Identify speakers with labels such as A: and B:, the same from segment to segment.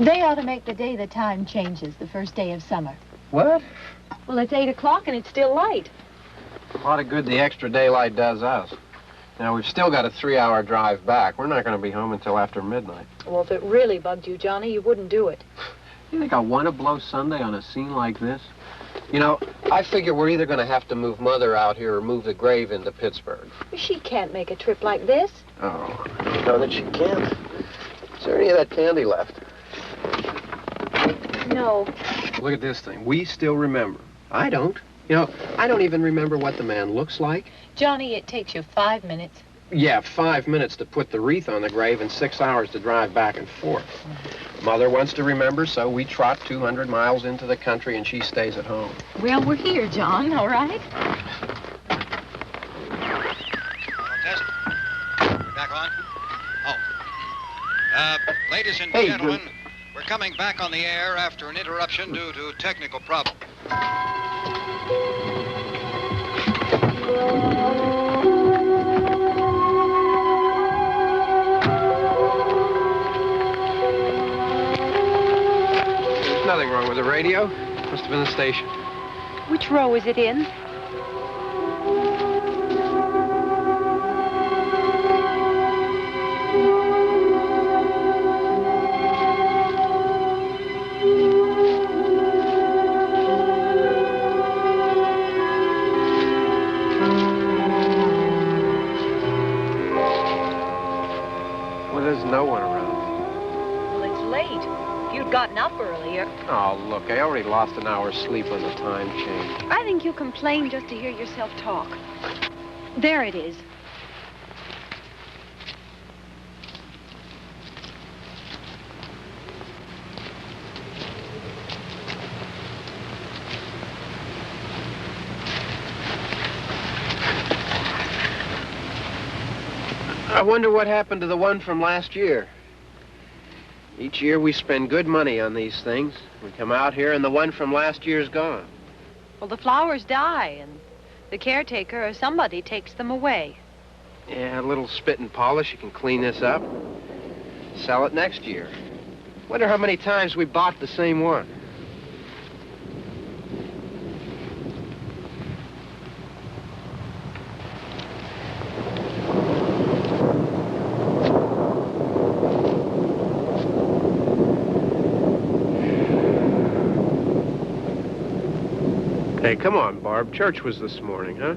A: They ought to make the day the time changes, the first day of summer.
B: What?
A: Well, it's 8 o'clock and it's still light.
B: A lot of good the extra daylight does us. Now, we've still got a 3-hour drive back. We're not going to be home until after midnight.
A: Well, if it really bugged you, Johnny, you wouldn't do it.
B: You think I want to blow Sunday on a scene like this? You know, I figure we're either going to have to move Mother out here or move the grave into Pittsburgh.
A: She can't make a trip like this.
B: Oh, I know that she can't. Is there any of that candy left?
A: No.
B: Look at this thing. We still remember. I don't. You know, I don't even remember what the man looks like.
A: Johnny, it takes you 5 minutes.
B: Yeah, 5 minutes to put the wreath on the grave and 6 hours to drive back and forth. Mother wants to remember, so we trot 200 miles into the country and she stays at home.
A: Well, we're here, John, all right?
C: Test. We're back on? Oh. Ladies and gentlemen, we're coming back on the air after an interruption due to technical problem.
B: There's nothing wrong with the radio. Must have been the station.
A: Which row is it in?
B: No one around.
A: Well, it's late. If you'd gotten up earlier.
B: Oh, look, I already lost an hour's sleep on the time change.
A: I think you complain just to hear yourself talk. There it is.
B: I wonder what happened to the one from last year. Each year we spend good money on these things. We come out here and the one from last year's gone.
A: Well, the flowers die and the caretaker or somebody takes them away.
B: Yeah, a little spit and polish. You can clean this up. Sell it next year. Wonder how many times we bought the same one. Hey, come on, Barb. Church was this morning, huh?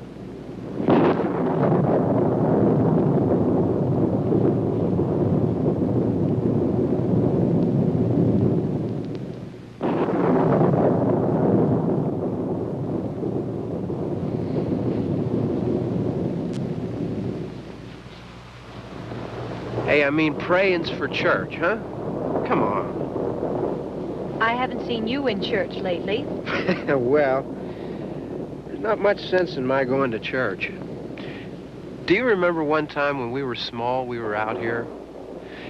B: Hey, I mean, praying's for church, huh? Come on.
A: I haven't seen you in church lately.
B: Well, there's not much sense in my going to church. Do you remember one time when we were small, we were out here?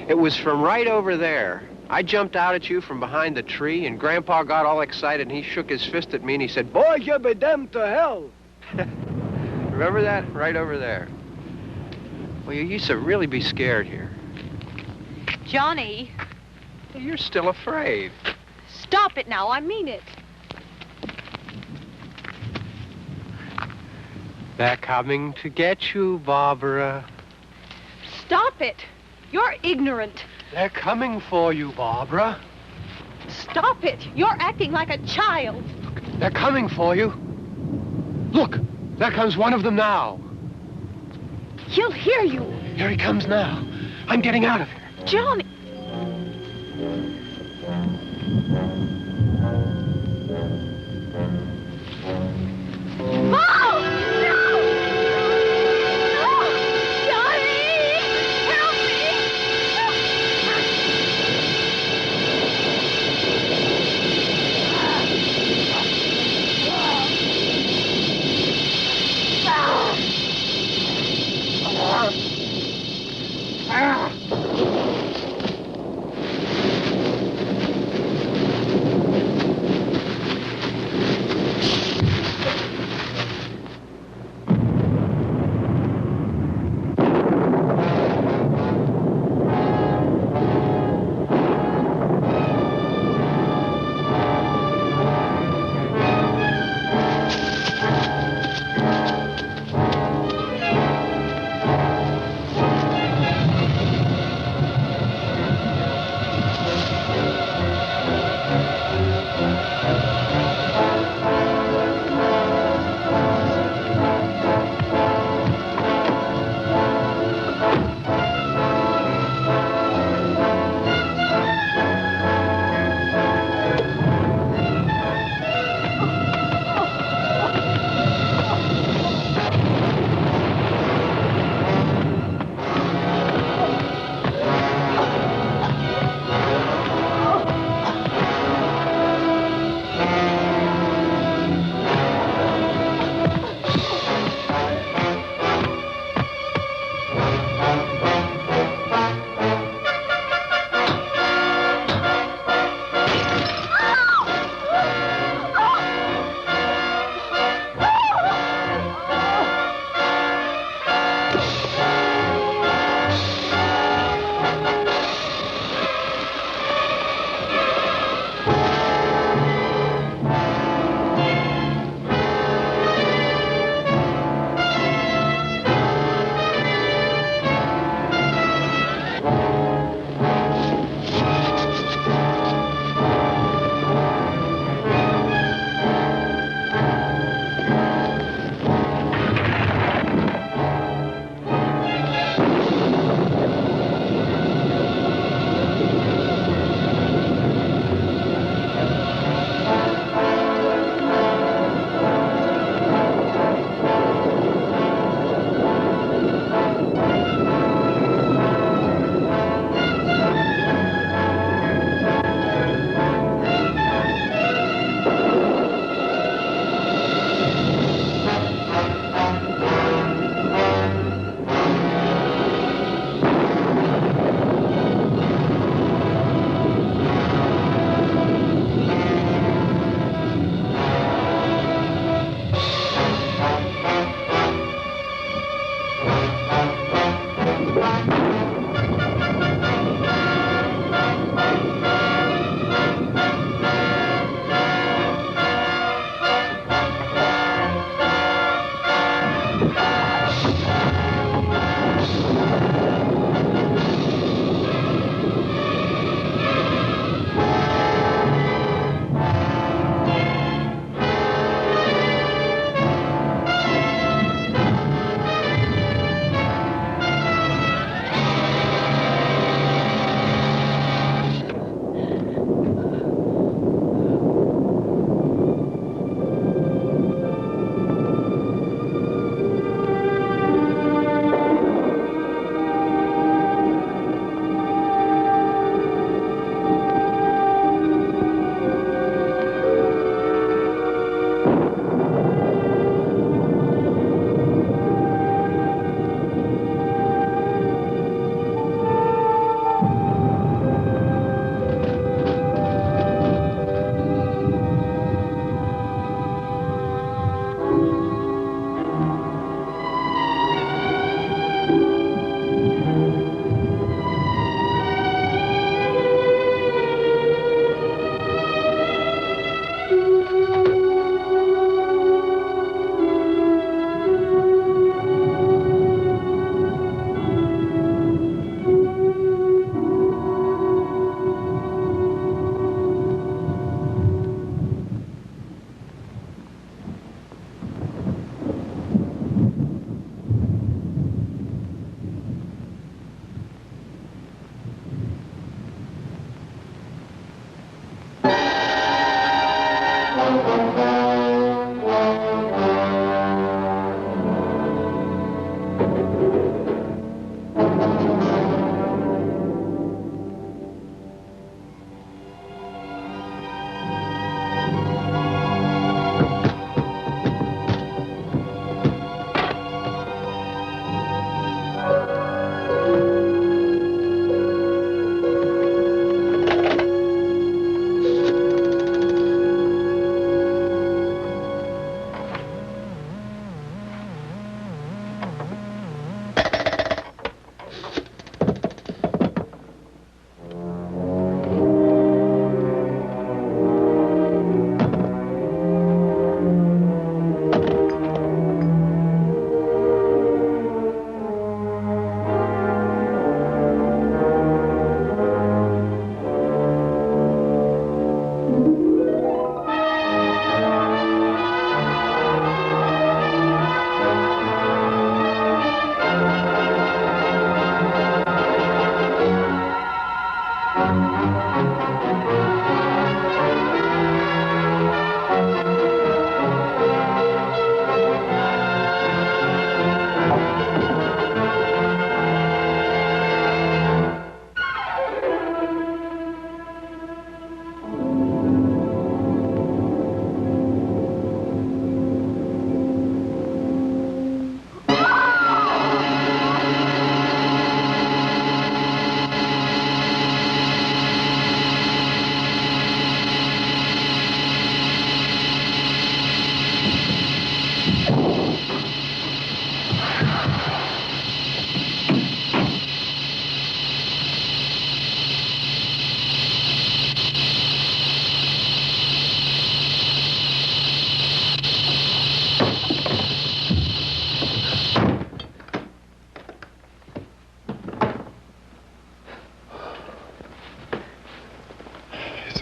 B: It was from right over there. I jumped out at you from behind the tree, and Grandpa got all excited, and he shook his fist at me, and he said, "Boy, you be damned to hell." Remember that? Right over there. Well, you used to really be scared here.
A: Johnny.
B: You're still afraid.
A: Stop it now. I mean it.
B: They're coming to get you, Barbara.
A: Stop it. You're ignorant.
B: They're coming for you, Barbara.
A: Stop it. You're acting like a child.
B: Look, they're coming for you. Look, there comes one of them now.
A: He'll hear you.
B: Here he comes now. I'm getting out of here.
A: Johnny. Mom! No! No! Johnny! Help me!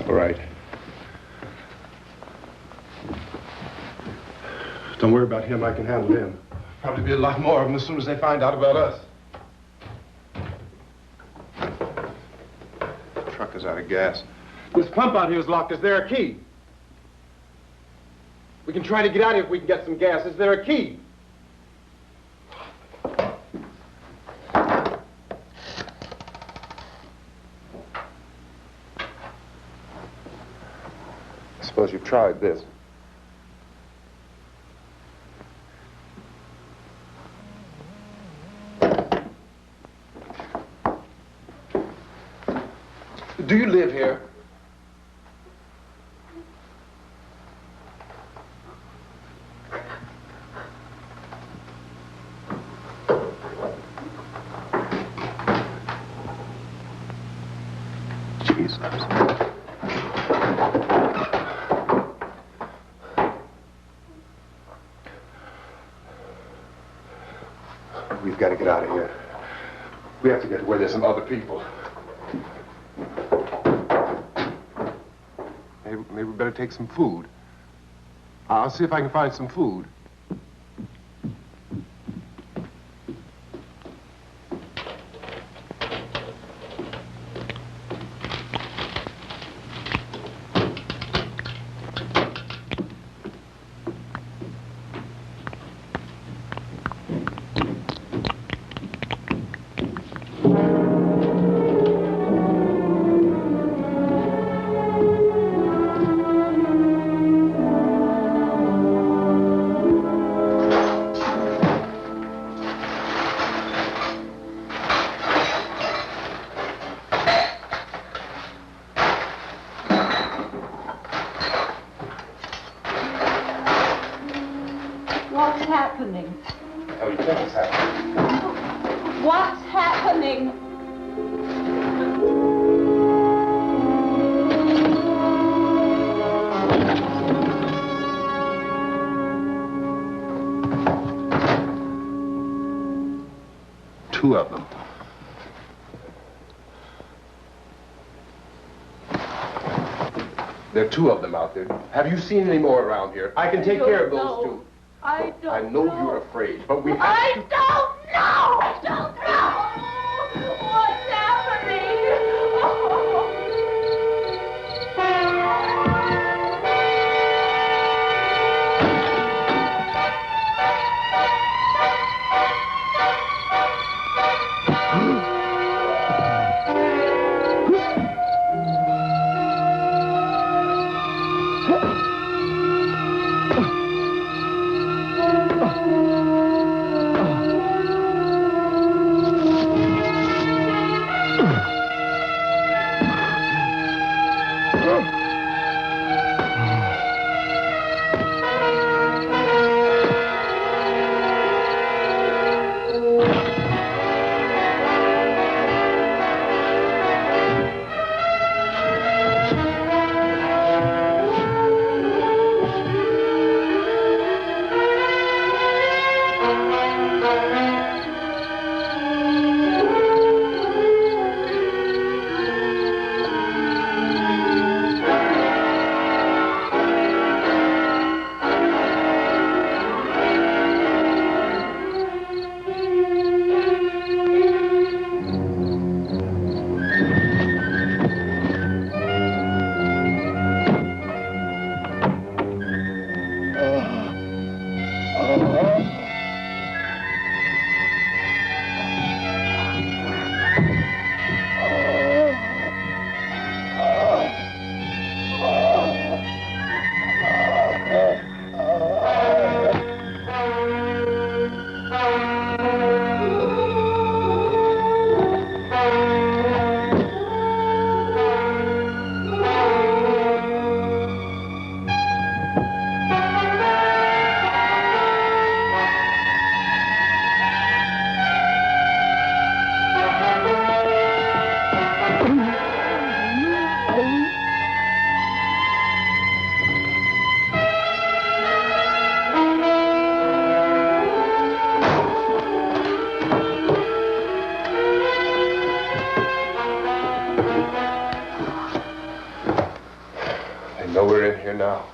D: All right. Don't worry about him. I can handle him. Probably be a lot more of them as soon as they find out about us. The truck is out of gas. This pump out here is locked. Is there a key? We can try to get out of here if we can get some gas. Is there a key? I suppose you've tried this. Do you live here? Jesus. We've got to get out of here. We have to get to where there's some other people. Maybe we better take some food. I'll see if I can find some food.
A: What's happening?
D: What the hell do you think is happening?
A: What's happening?
D: Two of them. There are two of them out there. Have you seen any more around here? I can take care of those two.
A: I don't
D: I know you're afraid, but we have to...
A: I don't know! I don't know! What's happening?
D: here now.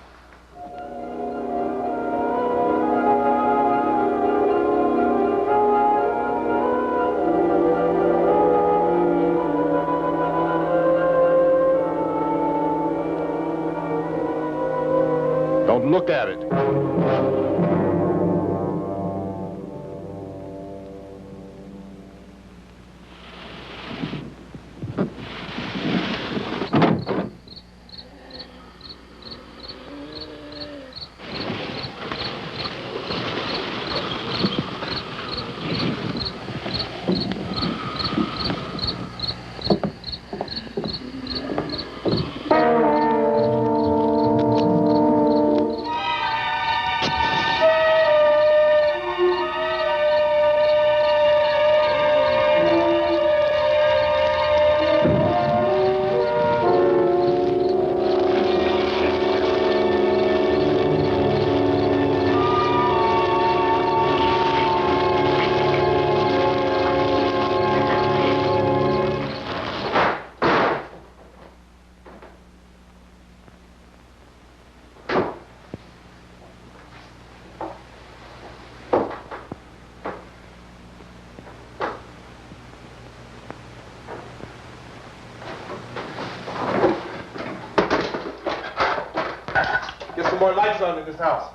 E: Don't look at it.
D: Get some more lights on in this house.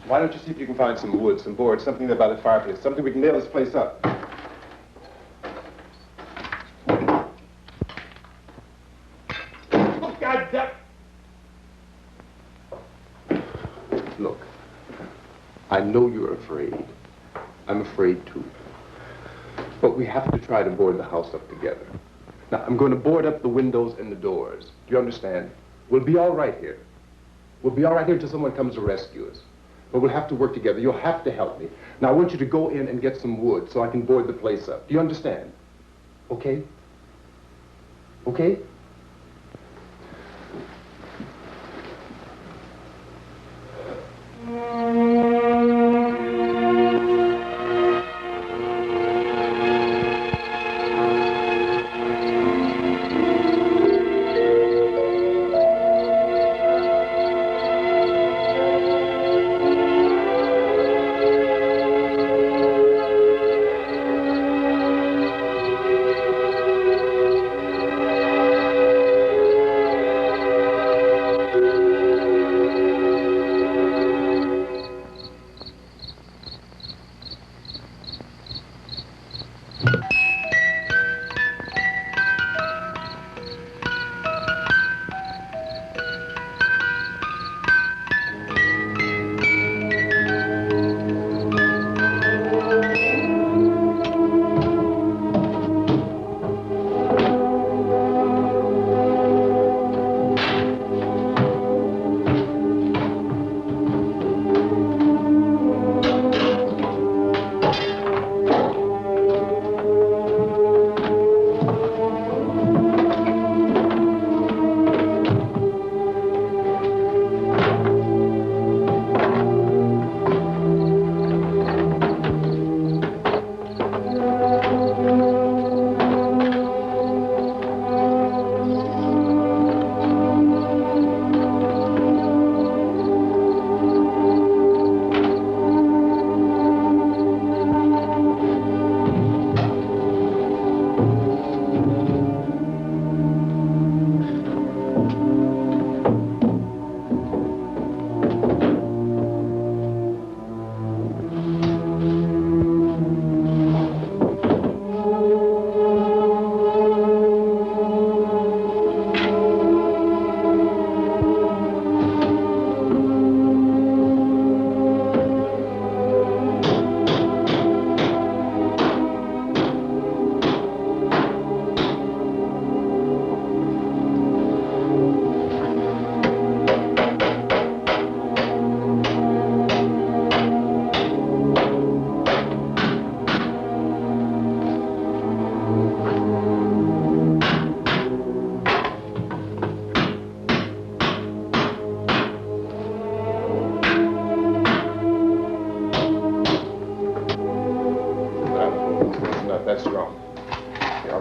D: Why don't you see if you can find some wood, some boards, something about the fireplace, something we can nail this place up. Oh, God damn!
F: Look, I know you're afraid. I'm afraid too. But we have to try to board the house up together. Now, I'm going to board up the windows and the doors. Do you understand? We'll be all right here. We'll be all right here until someone comes to rescue us. But we'll have to work together. You'll have to help me. Now, I want you to go in and get some wood so I can board the place up. Do you understand? Okay? Okay?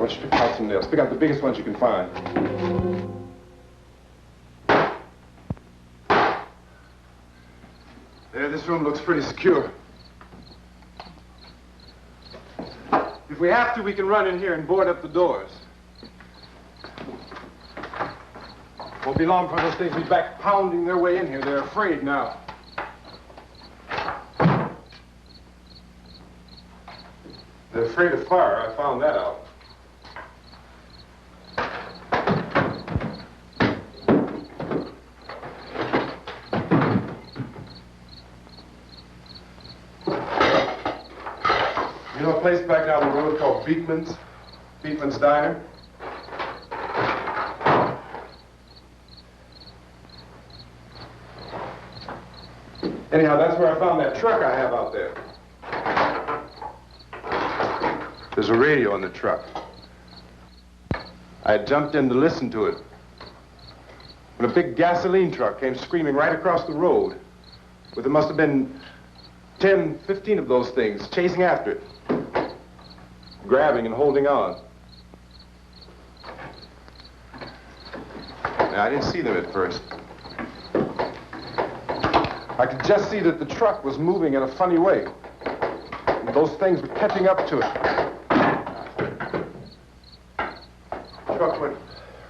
D: want you to pick out some nails. Pick out the biggest ones you can find. There, this room looks pretty secure. If we have to, we can run in here and board up the doors. Won't be long for those things to be back pounding their way in here. They're afraid now. They're afraid of fire. I found that out. You know a place back down the road called Beekman's? Beekman's Diner? Anyhow, that's where I found that truck I have out there. There's a radio on the truck. I had jumped in to listen to it when a big gasoline truck came screaming right across the road. Well, there must have been 10, 15 of those things chasing after it, grabbing and holding on. Now, I didn't see them at first. I could just see that the truck was moving in a funny way. And those things were catching up to it. The truck went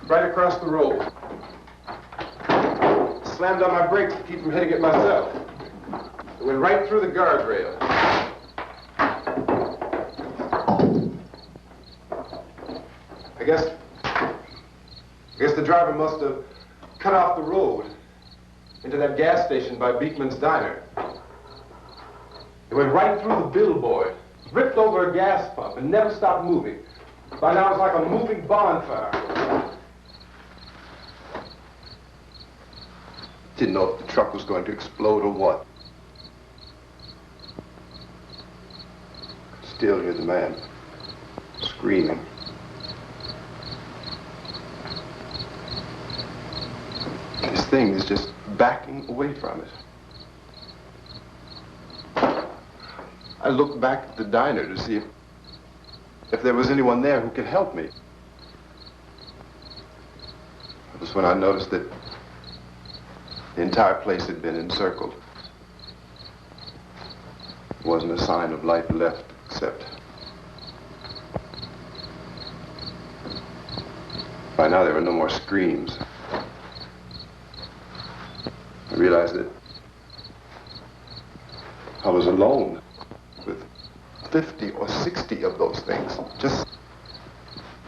D: right across the road. Slammed on my brakes to keep from hitting it myself. It went right through the guardrail. I guess the driver must have cut off the road into that gas station by Beekman's Diner. It went right through the billboard, ripped over a gas pump, and never stopped moving. By now, it's like a moving bonfire. Didn't know if the truck was going to explode or what. Still hear the man screaming. This thing is just backing away from it. I looked back at the diner to see if there was anyone there who could help me. That was when I noticed that the entire place had been encircled. There wasn't a sign of life left except by now there were no more screams. I realized that I was alone with 50 or 60 of those things, just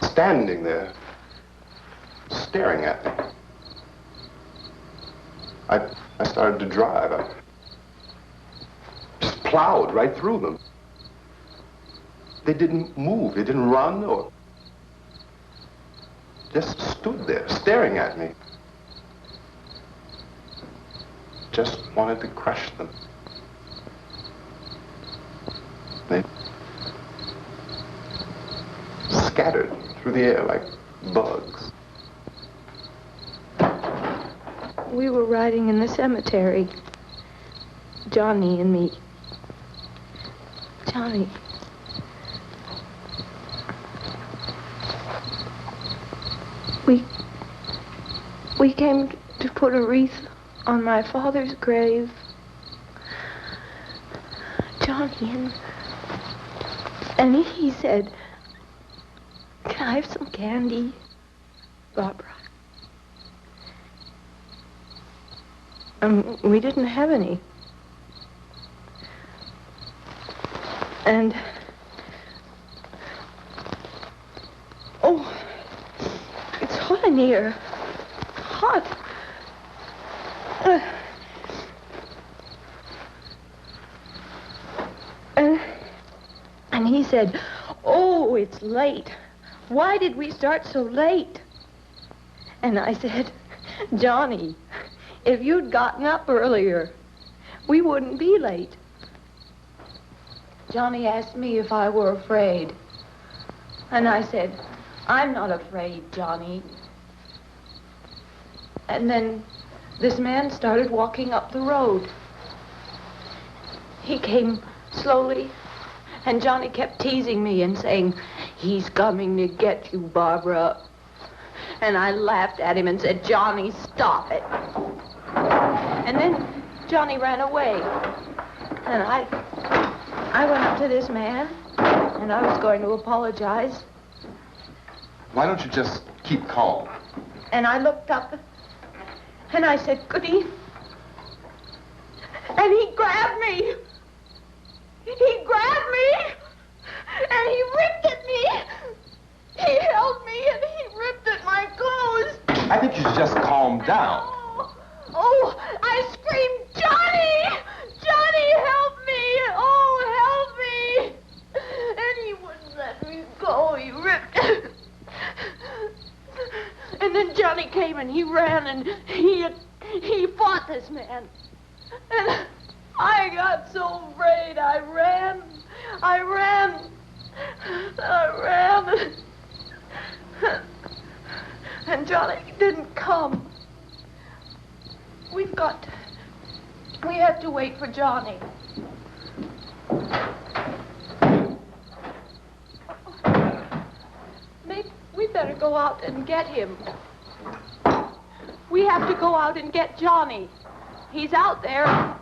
D: standing there, staring at me. I started to drive. I just plowed right through them. They didn't move, they didn't run or just stood there, staring at me. Just wanted to crush them. They scattered through the air like bugs.
G: We were riding in the cemetery, Johnny and me. Johnny. We came to put a wreath on my father's grave. Johnny, and he said, "Can I have some candy, Barbara?" We didn't have any. And, oh, it's hot in here. Hot. And he said, "Oh, it's late. Why did we start so late?" And I said, "Johnny, if you'd gotten up earlier, we wouldn't be late." Johnny asked me if I were afraid. And I said, "I'm not afraid, Johnny." And then this man started walking up the road. He came slowly, and Johnny kept teasing me and saying, "He's coming to get you, Barbara." And I laughed at him and said, "Johnny, stop it." And then Johnny ran away. And I went up to this man, and I was going to apologize.
D: Why don't you just keep calm?
G: And I looked up, and I said, "Goody." And he grabbed me. He grabbed me, and he ripped at me. He held me, and he ripped at my clothes.
D: I think you should just calm down.
G: Oh, I screamed, "Johnny! Johnny, help me! Oh, help me!" And he wouldn't let me go. He ripped. And then Johnny came and he ran and he fought this man. And I got so afraid. I ran. And Johnny didn't come. We have to wait for Johnny. Maybe we better go out and get him. We have to go out and get Johnny. He's out there.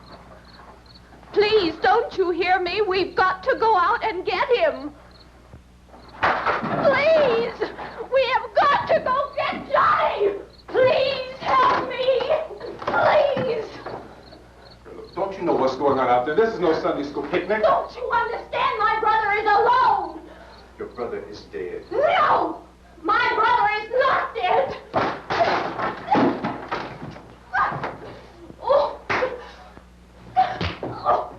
G: Please, don't you hear me? We've got to go out and get him. Please! We have got to go get Johnny! Please help me! Please!
D: Don't you know what's going on out there? This is no Sunday school picnic.
A: Don't you understand? My brother is alone.
D: Your brother is dead.
A: No! My brother is not dead. Oh. Oh.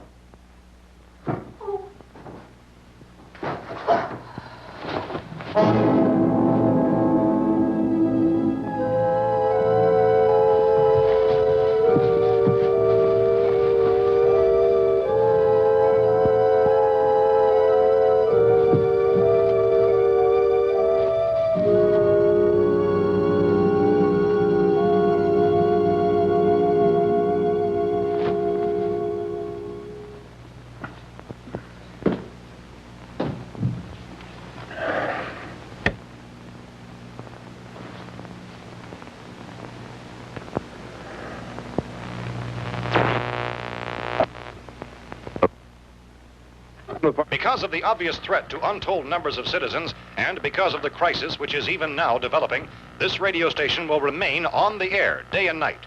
C: Because of the obvious threat to untold numbers of citizens, and because of the crisis which is even now developing, this radio station will remain on the air day and night.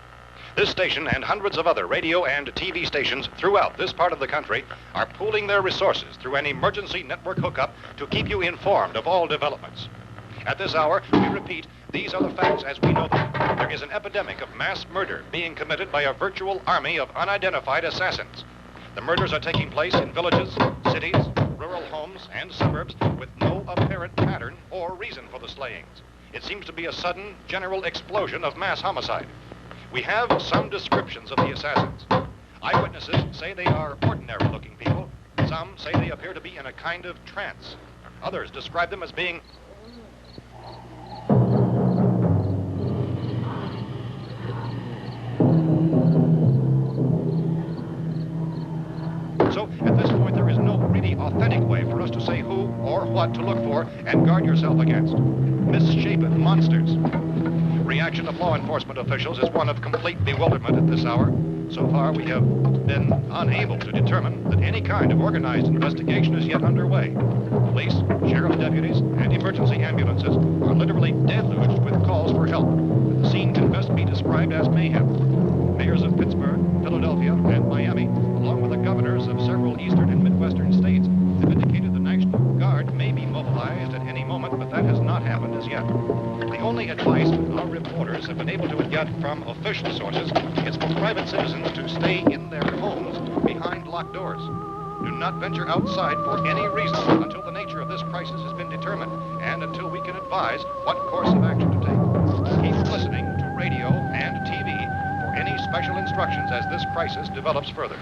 C: This station and hundreds of other radio and TV stations throughout this part of the country are pooling their resources through an emergency network hookup to keep you informed of all developments. At this hour, we repeat, these are the facts as we know them. There is an epidemic of mass murder being committed by a virtual army of unidentified assassins. The murders are taking place in villages, cities, rural homes, and suburbs with no apparent pattern or reason for the slayings. It seems to be a sudden, general explosion of mass homicide. We have some descriptions of the assassins. Eyewitnesses say they are ordinary-looking people. Some say they appear to be in a kind of trance. Others describe them as being So, at this point, there is no really authentic way for us to say who or what to look for and guard yourself against. Misshapen monsters. Reaction of law enforcement officials is one of complete bewilderment at this hour. So far, we have been unable to determine that any kind of organized investigation is yet underway. Police, sheriff's deputies, and emergency ambulances are literally deluged with calls for help. The scene can best be described as mayhem. Mayors of Pittsburgh, Philadelphia, and Miami, along with the governors of several eastern and midwestern states, have indicated the National Guard may be mobilized at any moment, but that has not happened as yet. The only advice our reporters have been able to get from official sources is for private citizens to stay in their homes behind locked doors. Do not venture outside for any reason until the nature of this crisis has been determined and until we can advise what course of action to take. Keep listening to radio and TV for any special instructions as this crisis develops further.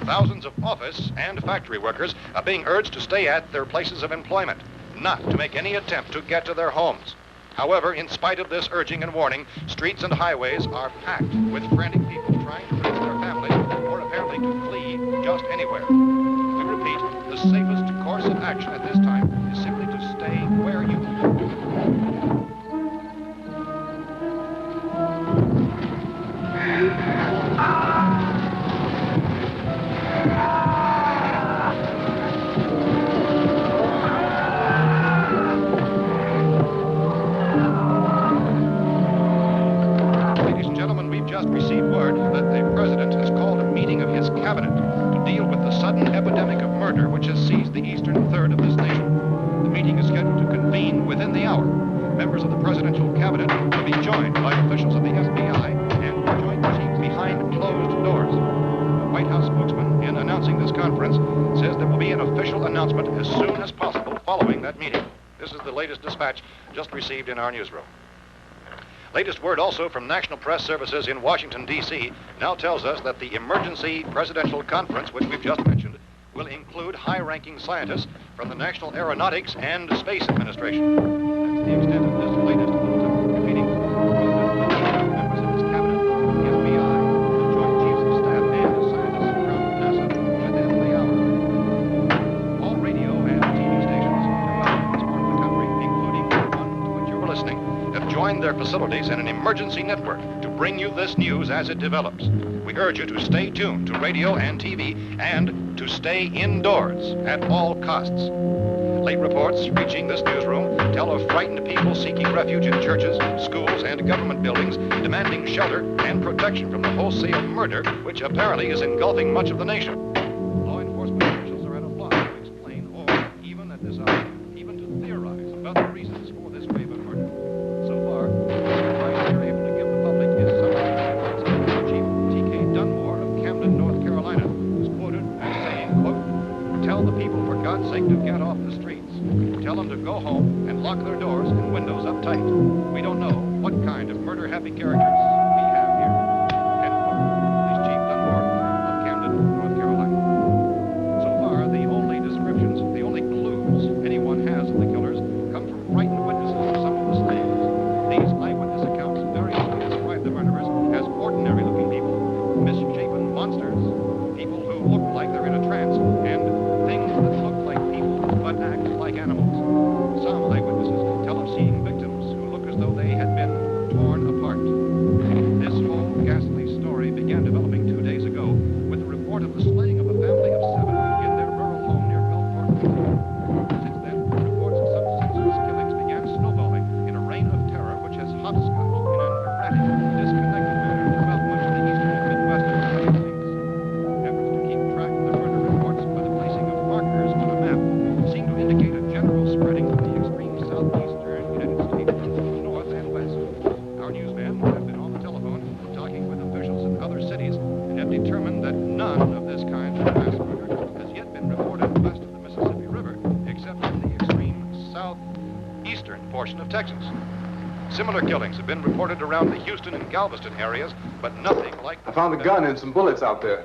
C: Thousands of office and factory workers are being urged to stay at their places of employment, not to make any attempt to get to their homes. However, in spite of this urging and warning, streets and highways are packed with frantic people trying to reach their families or apparently to flee just anywhere. We repeat, the safest course of action at this time is simply to stay epidemic of murder which has seized the eastern third of this nation. The meeting is scheduled to convene within the hour. Members of the presidential cabinet will be joined by officials of the FBI and joint chiefs behind closed doors. The White House spokesman, in announcing this conference, says there will be an official announcement as soon as possible following that meeting. This is the latest dispatch just received in our newsroom. Latest word also from National Press Services in Washington, D.C. now tells us that the emergency presidential conference, which we've just mentioned, will include high-ranking scientists from the National Aeronautics and Space Administration. That's the extent of this latest bulletin. Meeting members of his cabinet, the FBI, the Joint Chiefs of Staff, and scientists from NASA within the hour. All radio and TV stations throughout this part of the country, including the one to which you were listening, have joined their facilities in an emergency network to bring you this news as it develops. We urge you to stay tuned to radio and TV and to stay indoors at all costs. Late reports reaching this newsroom tell of frightened people seeking refuge in churches, schools, and government buildings, demanding shelter and protection from the wholesale murder which apparently is engulfing much of the nation. Law enforcement officials are at a loss to explain or, even at this hour, even to theorize about the reasons for this wave of murder. So far, the advice they're able to give the public is something Chief T.K. Dunmore of Camden, North Carolina, who's quoted as saying, quote, "Tell the people, for God's sake, to get off the streets. Tell them to go home and lock their doors and windows up tight. We don't know what kind of murder-happy characters we have here." End quote. This Chief Dunmore of Camden, North Carolina. So far, the only descriptions, the only clues anyone has of the killers come from frightened witnesses of some of the slayings. These eyewitness accounts variously describe the murderers as ordinary-looking people, misshapen monsters, people who look like they're in a trance, and things that look like people but act like animals. Some eyewitnesses tell of seeing victims who look as though they had been torn apart. This whole ghastly story began developing 2 days ago with the report of the slaying of a family of 7 in their rural home near Gulfport, Virginia. Since then, reports of some senseless killings began snowballing in a reign of terror which has hopscotched in an erratic, disconnected manner throughout much of the eastern and midwestern United States. Efforts to keep track of the murder reports by the placing of markers on a map seem to indicate a general spreading of the extreme southeastern United States from the north and west. Our newsmen have been on the telephone talking with officials in other cities and have determined that none of this kind of mass murder has yet been reported west of the Mississippi River, except in the extreme southeastern portion of Texas. Similar killings have been reported around the Houston and Galveston areas, but nothing like...
D: I found a gun and some bullets out there.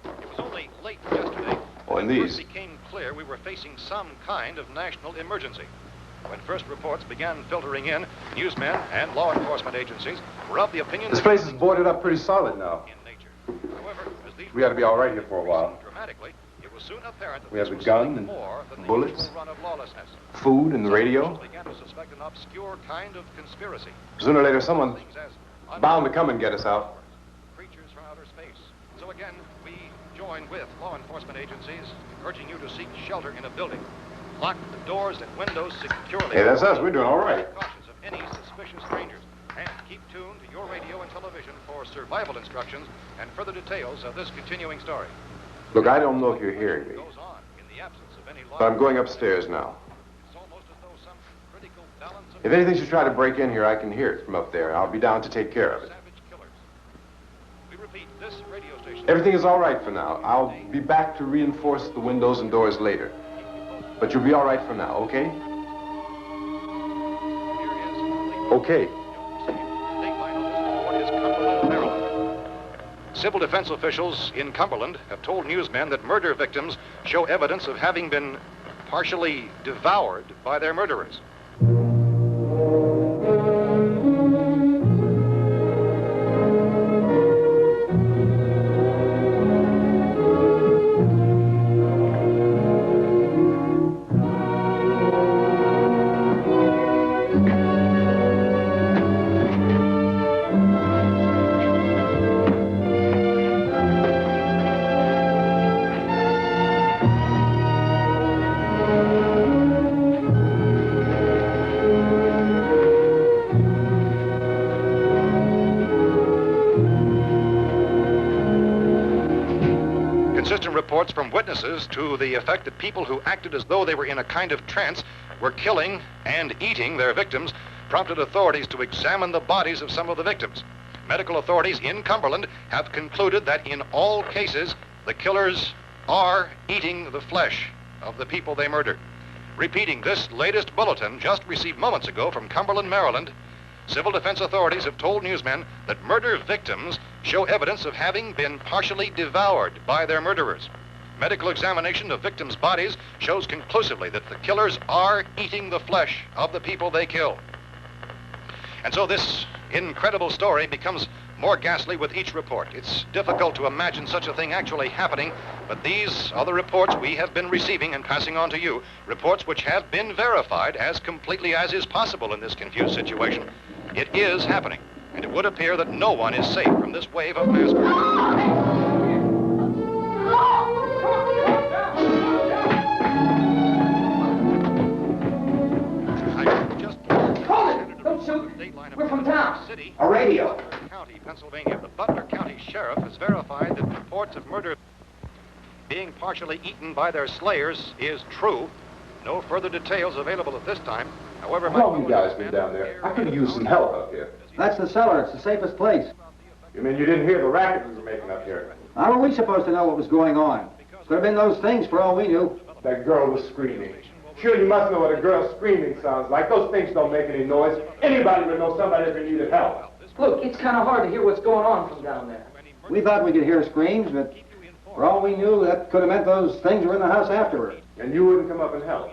C: It was only late yesterday
D: Oh, and
C: that it first
D: these.
C: became clear we were facing some kind of national emergency. When first reports began filtering in, newsmen and law enforcement agencies were of the opinion
D: This
C: that
D: place is boarded up pretty solid now.
C: in nature. However, as these
D: We ought to be all right here for a while.
C: increased dramatically, it was soon apparent that
D: We have
C: this
D: the
C: was
D: gun
C: something
D: and
C: more than the
D: bullets.
C: usual run of lawlessness.
D: Food and the
C: Some
D: radio.
C: officials began to suspect an obscure kind of conspiracy.
D: Sooner or later, someone's
C: Things as
D: bound to come and get us out.
C: creatures from outer space. So again, we join with law enforcement agencies, urging you to seek shelter in a building. Lock the doors and windows securely.
D: Hey, that's us. We're doing all right.
C: Cautious of any suspicious strangers. And keep tuned to your radio and television for survival instructions and further details of this continuing story.
D: Look, I don't know if you're hearing me,
C: Goes on in the absence of any
D: but I'm going upstairs now.
C: It's almost as though some critical balance of
D: If anything should try to break in here, I can hear it from up there. I'll be down to take care of it.
C: savage killers. We repeat, this radio station.
D: Everything is all right for now. I'll be back to reinforce the windows and doors later. But you'll be all right for now, okay? Okay.
C: Civil defense officials in Cumberland have told newsmen that murder victims show evidence of having been partially devoured by their murderers. reports from witnesses to the effect that people who acted as though they were in a kind of trance were killing and eating their victims prompted authorities to examine the bodies of some of the victims. Medical authorities in Cumberland have concluded that in all cases, the killers are eating the flesh of the people they murdered. Repeating this latest bulletin just received moments ago from Cumberland, Maryland, civil defense authorities have told newsmen that murder victims show evidence of having been partially devoured by their murderers. Medical examination of victims' bodies shows conclusively that the killers are eating the flesh of the people they kill. And so this incredible story becomes more ghastly with each report. It's difficult to imagine such a thing actually happening, but these are the reports we have been receiving and passing on to you, reports which have been verified as completely as is possible in this confused situation. It is happening, and it would appear that no one is safe from this wave of mass murder.
H: We're from town. A radio.
C: County, Pennsylvania. The Butler County Sheriff has verified that reports of murder being partially eaten by their slayers is true. No further details available at this time. However,
F: how long you guys been down there? I could use some help up here.
H: That's the cellar. It's the safest place.
E: You mean you didn't hear the racket we were making up here?
H: How were we supposed to know what was going on? Could have been those things for all we knew.
E: That girl was screaming. Sure, you must know what a girl screaming sounds like. Those things don't make any noise. Anybody would know somebody ever needed help.
I: Look, it's kind of hard to hear what's going on from down there.
H: We thought we could hear screams, but for all we knew, that could have meant those things were in the house afterward.
E: And you wouldn't come up and help?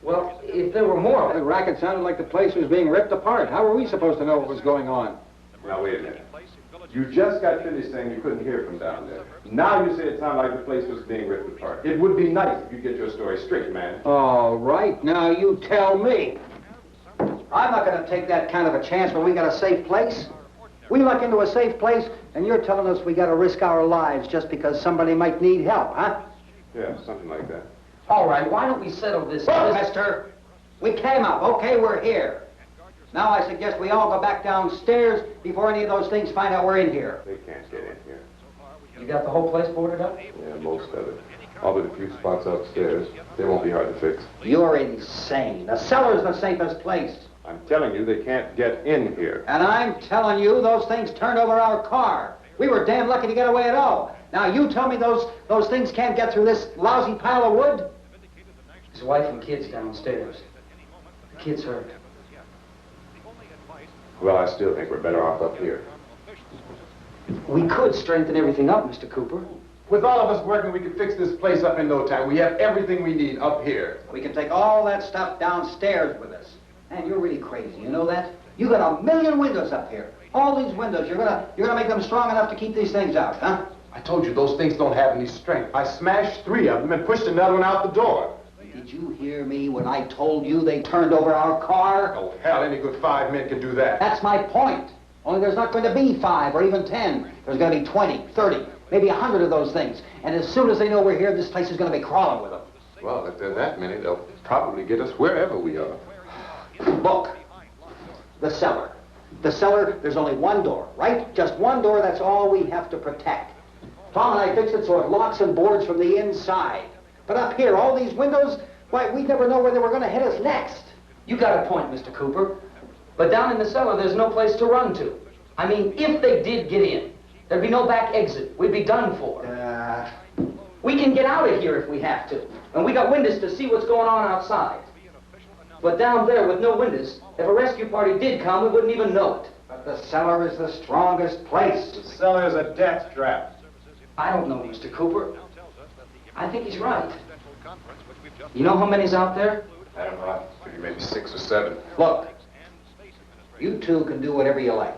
I: Well, if there were more...
H: The racket sounded like the place was being ripped apart. How were we supposed to know what was going on?
E: Now, wait a minute. You just got finished saying you couldn't hear from down there. Now you say it sounded like the place was being ripped apart. It would be nice if you get your story straight, man.
H: All right, now you tell me. I'm not going to take that kind of a chance when we got a safe place. We luck into a safe place, and you're telling us we got to risk our lives just because somebody might need help, huh?
E: Yeah, something like that.
I: All right, why don't we settle this?
H: Look, mister, we came up. Okay, we're here. Now I suggest we all go back downstairs before any of those things find out we're in here.
E: They can't get in here.
I: You got the whole place boarded up?
E: Yeah, most of it. All but a few spots upstairs. They won't be hard to fix.
H: You're insane. The cellar's the safest place.
E: I'm telling you, they can't get in here.
H: And I'm telling you, those things turned over our car. We were damn lucky to get away at all. Now you tell me those things can't get through this lousy pile of wood?
I: His wife and kids downstairs. The kid's hurt.
E: Well, I still think we're better off up here.
I: We could strengthen everything up, Mr. Cooper.
F: With all of us working, we could fix this place up in no time. We have everything we need up here.
H: We can take all that stuff downstairs with us. Man, you're really crazy, you know that? You got 1,000,000 windows up here. All these windows, you're gonna make them strong enough to keep these things out, huh?
F: I told you, those things don't have any strength. I smashed 3 of them and pushed another one out the door.
H: Did you hear me when I told you they turned over our car?
F: Oh, hell, any good 5 men can do that.
H: That's my point. Only there's not going to be 5 or even 10. There's going to be 20, 30, maybe 100 of those things. And as soon as they know we're here, this place is going to be crawling with them.
F: Well, if there are that many, they'll probably get us wherever we are.
H: Look, the cellar. The cellar, there's only one door, right? Just one door, that's all we have to protect. Tom and I fixed it so it locks and boards from the inside. But up here, all these windows, why, we never know where they were going to hit us next.
I: You got a point, Mr. Cooper. But down in the cellar, there's no place to run to. I mean, if they did get in, there'd be no back exit. We'd be done for. We can get out of here if we have to. And we got windows to see what's going on outside. But down there with no windows, if a rescue party did come, we wouldn't even know it.
H: But the cellar is the strongest place.
E: The cellar is a death trap.
I: I don't know, Mr. Cooper. I think he's right. You know how many's out there?
E: I don't know. Maybe 6 or 7.
H: Look, you two can do whatever you like.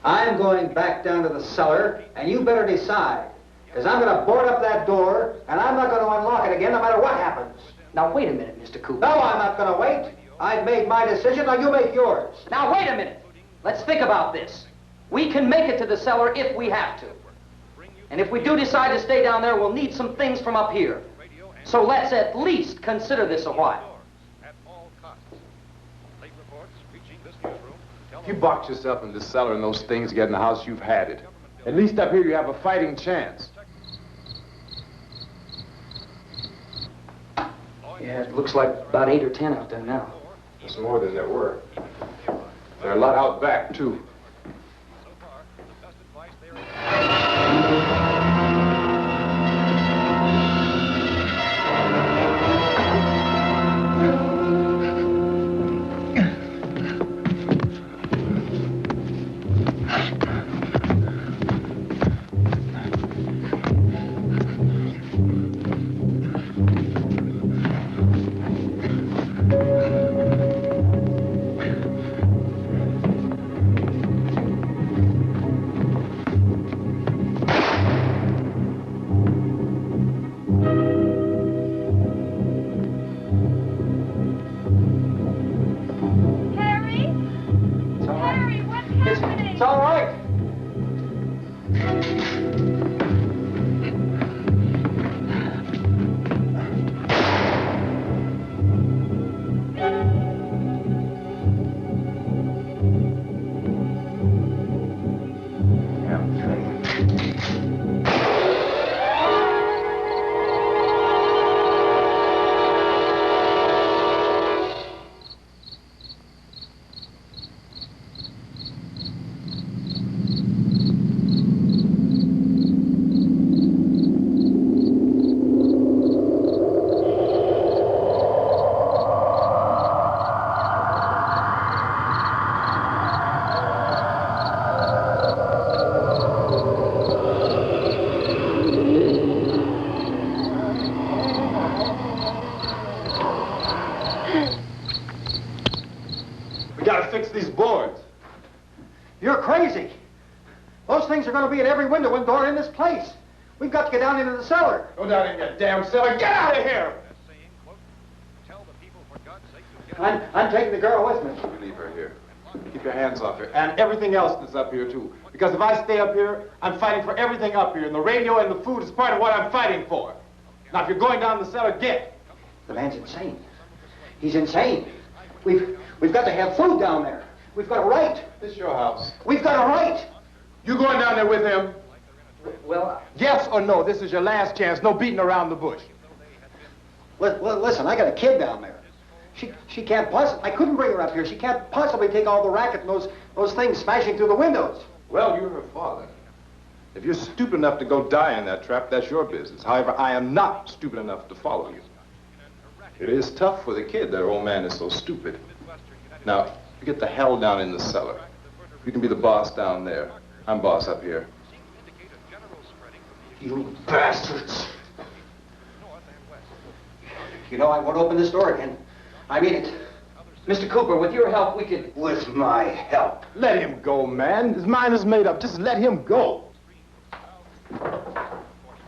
H: I'm going back down to the cellar, and you better decide. Because I'm going to board up that door, and I'm not going to unlock it again no matter what happens.
I: Now, wait a minute, Mr. Cooper.
H: No, I'm not going to wait. I've made my decision, now you make yours.
I: Now, wait a minute. Let's think about this. We can make it to the cellar if we have to. And if we do decide to stay down there, we'll need some things from up here. So let's at least consider this a while.
F: If you box yourself in the cellar and those things get in the house, you've had it. At least up here you have a fighting chance.
I: Yeah, it looks like about 8 or 10 out there now.
E: It's more than there were. There are a lot out back, too.
H: Window and door in this place. We've got to get down into the cellar.
E: Go down in your damn cellar. Get out of here!
H: I'm taking the girl with me.
E: You leave her here. Keep your hands off her. And everything else that's up here, too. Because if I stay up here, I'm fighting for everything up here. And the radio and the food is part of what I'm fighting for. Now, if you're going down the cellar, get.
H: The man's insane. He's insane. We've got to have food down there. We've got a right.
E: This is your house.
H: We've got a right.
E: You going down there with him?
I: Well,
E: yes or no? This is your last chance. No beating around the bush.
H: Listen, I got a kid down there. She can't possibly. I couldn't bring her up here. She can't possibly take all the racket and those things smashing through the windows.
E: Well, you're her father. If you're stupid enough to go die in that trap, that's your business. However, I am not stupid enough to follow you. It is tough for the kid. That old man is so stupid. Now, you get the hell down in the cellar. You can be the boss down there. I'm boss up here.
H: You bastards! You know, I won't open this door again. I mean it.
I: Mr. Cooper, with your help, we could...
H: With my help?
E: Let him go, man. His mind is made up. Just let him go.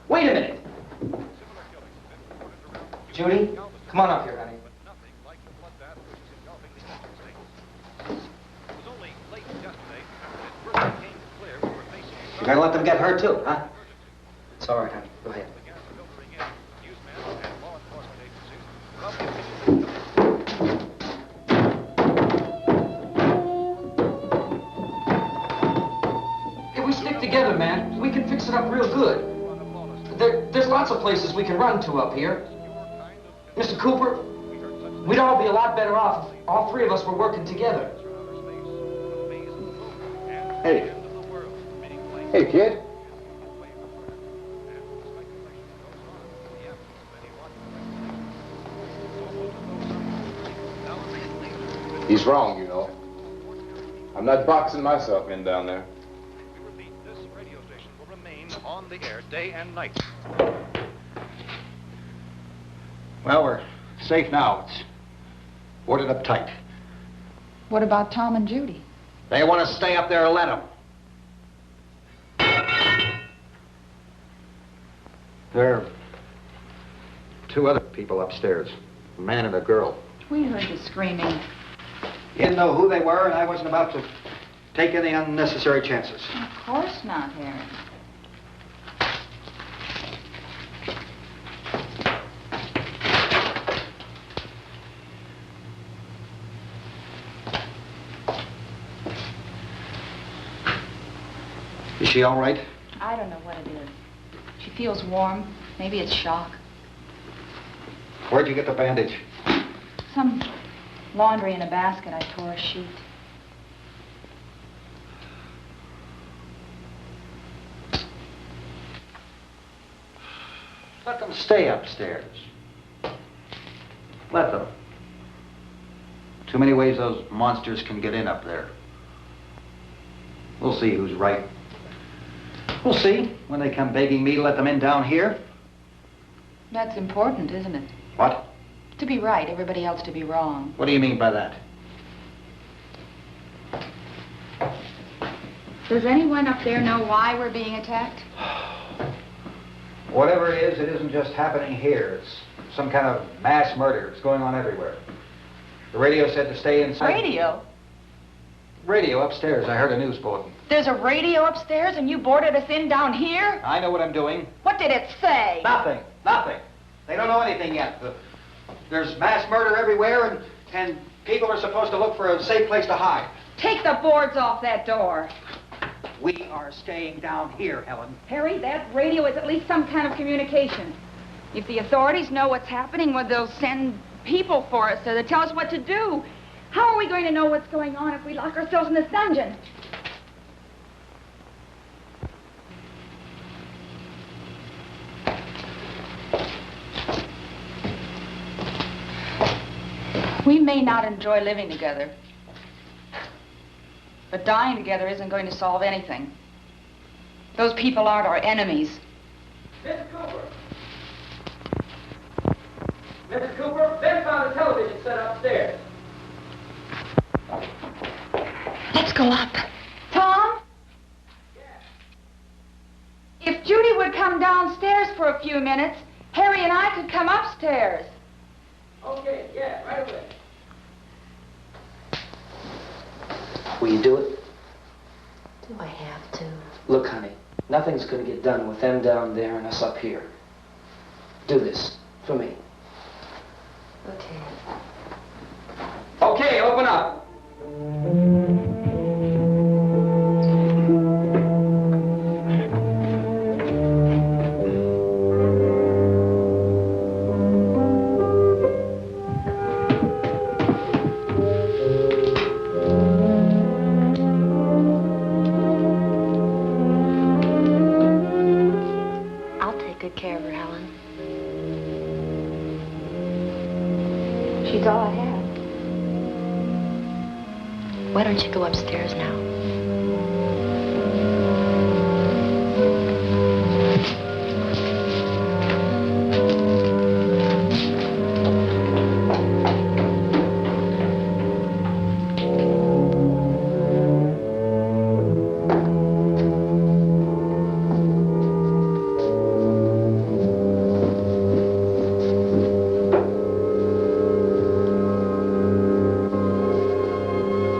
I: Wait a minute. Judy, come on up here, honey.
H: You're gonna let them get hurt too, huh?
I: It's all right, honey. Go ahead. If we stick together, man, we can fix it up real good. There's lots of places we can run to up here. Mr. Cooper, we'd all be a lot better off if all three of us were working together.
F: Hey. Hey, kid. He's wrong, you know.
E: I'm not boxing myself in down there.
C: We repeat, this radio station will remain on the air day and night.
H: Well, we're safe now. It's boarded up tight.
J: What about Tom and Judy?
H: They want to stay up there and let them. There are two other people upstairs, a man and a girl.
J: We heard the screaming.
H: Didn't know who they were, and I wasn't about to take any unnecessary chances.
J: Of course not, Harry.
H: Is she all right?
J: I don't know what it is. She feels warm. Maybe it's shock.
H: Where'd you get the bandage?
J: Some laundry in a basket. I tore a sheet.
H: Let them stay upstairs. Let them. Too many ways those monsters can get in up there. We'll see who's right. We'll see when they come begging me to let them in down here.
J: That's important, isn't it?
H: What?
J: To be right, everybody else to be wrong.
H: What do you mean by that?
J: Does anyone up there know why we're being attacked?
H: Whatever it isn't just happening here. It's some kind of mass murder. It's going on everywhere. The radio said to stay inside.
J: Radio?
H: Radio upstairs. I heard a news bulletin.
J: There's a radio upstairs and you boarded us in down here?
H: I know what I'm doing.
J: What did it say?
H: Nothing. Nothing. They don't know anything yet. There's mass murder everywhere and people are supposed to look for a safe place to hide.
J: Take the boards off that door.
H: We are staying down here, Helen.
J: Harry, that radio is at least some kind of communication. If the authorities know what's happening, well, they'll send people for us to tell us what to do. How are we going to know what's going on if we lock ourselves in this dungeon? We may not enjoy living together, but dying together isn't going to solve anything. Those people aren't our enemies.
I: Mr. Cooper! Mr. Cooper, Ben found a television set upstairs.
G: Let's go up.
J: Tom? If Judy would come downstairs for a few minutes, Harry and I could come upstairs.
I: Okay, yeah, right away.
K: Will you do it?
G: Do I have to?
K: Look, honey, nothing's going to get done with them down there and us up here. Do this for me.
G: Okay.
I: Okay, open up.
G: I'll take good care of her, Helen. She's all I have. Why don't you go upstairs now?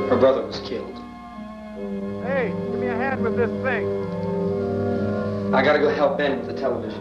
K: Her brother was killed.
D: Hey, give me a hand with this thing.
K: I gotta go help Ben with the television.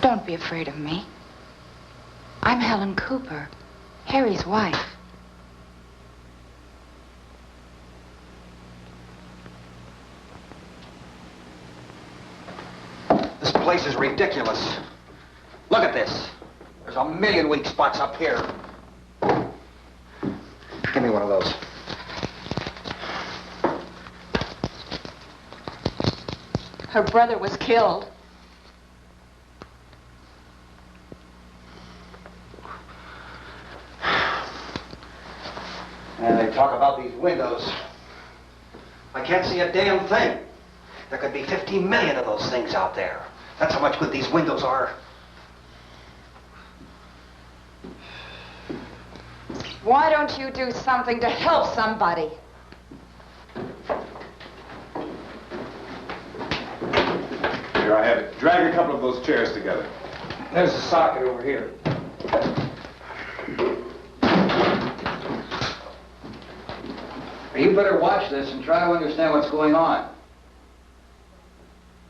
J: Don't be afraid of me. I'm Helen Cooper, Harry's wife.
H: This place is ridiculous. Look at this. There's a million weak spots up here. Give me one of those.
J: Her brother was killed.
H: And they talk about these windows. I can't see a damn thing. There could be 15 million of those things out there. That's how much good these windows are.
L: Why don't you do something to help somebody?
E: Here, I have it. Drag a couple of those chairs together.
I: There's a socket over here. You better watch this and try to understand what's going on.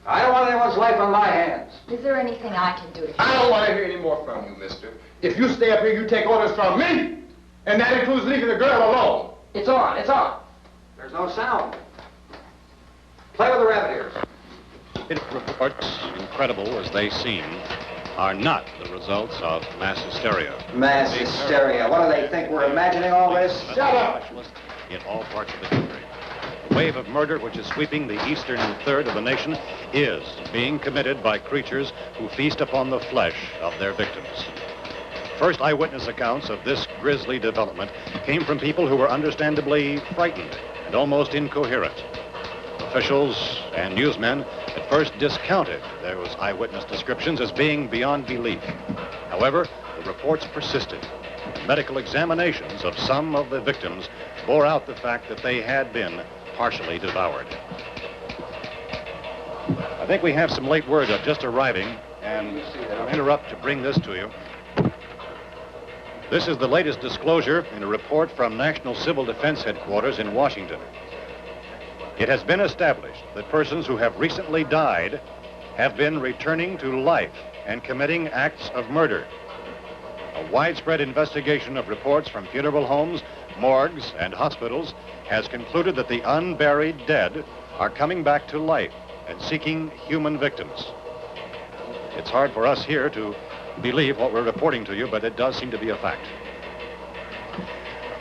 I: I don't want anyone's life on my hands.
L: Is there anything I can do to help?
E: I don't want to hear any more from you, mister. If you stay up here, you take orders from me. And that includes leaving the girl alone.
I: It's on, it's on. There's no sound. Play with the rabbit ears.
C: Reports, incredible as they seem, are not the results of mass hysteria.
H: Mass hysteria. What do they think? We're imagining all this?
E: Shut up!
C: In all parts of the country. The wave of murder which is sweeping the eastern third of the nation is being committed by creatures who feast upon the flesh of their victims. First eyewitness accounts of this grisly development came from people who were understandably frightened and almost incoherent. Officials and newsmen at first discounted those eyewitness descriptions as being beyond belief. However, the reports persisted. Medical examinations of some of the victims bore out the fact that they had been partially devoured. I think we have some late word just arriving, and I'll interrupt to bring this to you. This is the latest disclosure in a report from National Civil Defense Headquarters in Washington. It has been established that persons who have recently died have been returning to life and committing acts of murder. A widespread investigation of reports from funeral homes, morgues, and hospitals has concluded that the unburied dead are coming back to life and seeking human victims. It's hard for us here to believe what we're reporting to you, but it does seem to be a fact.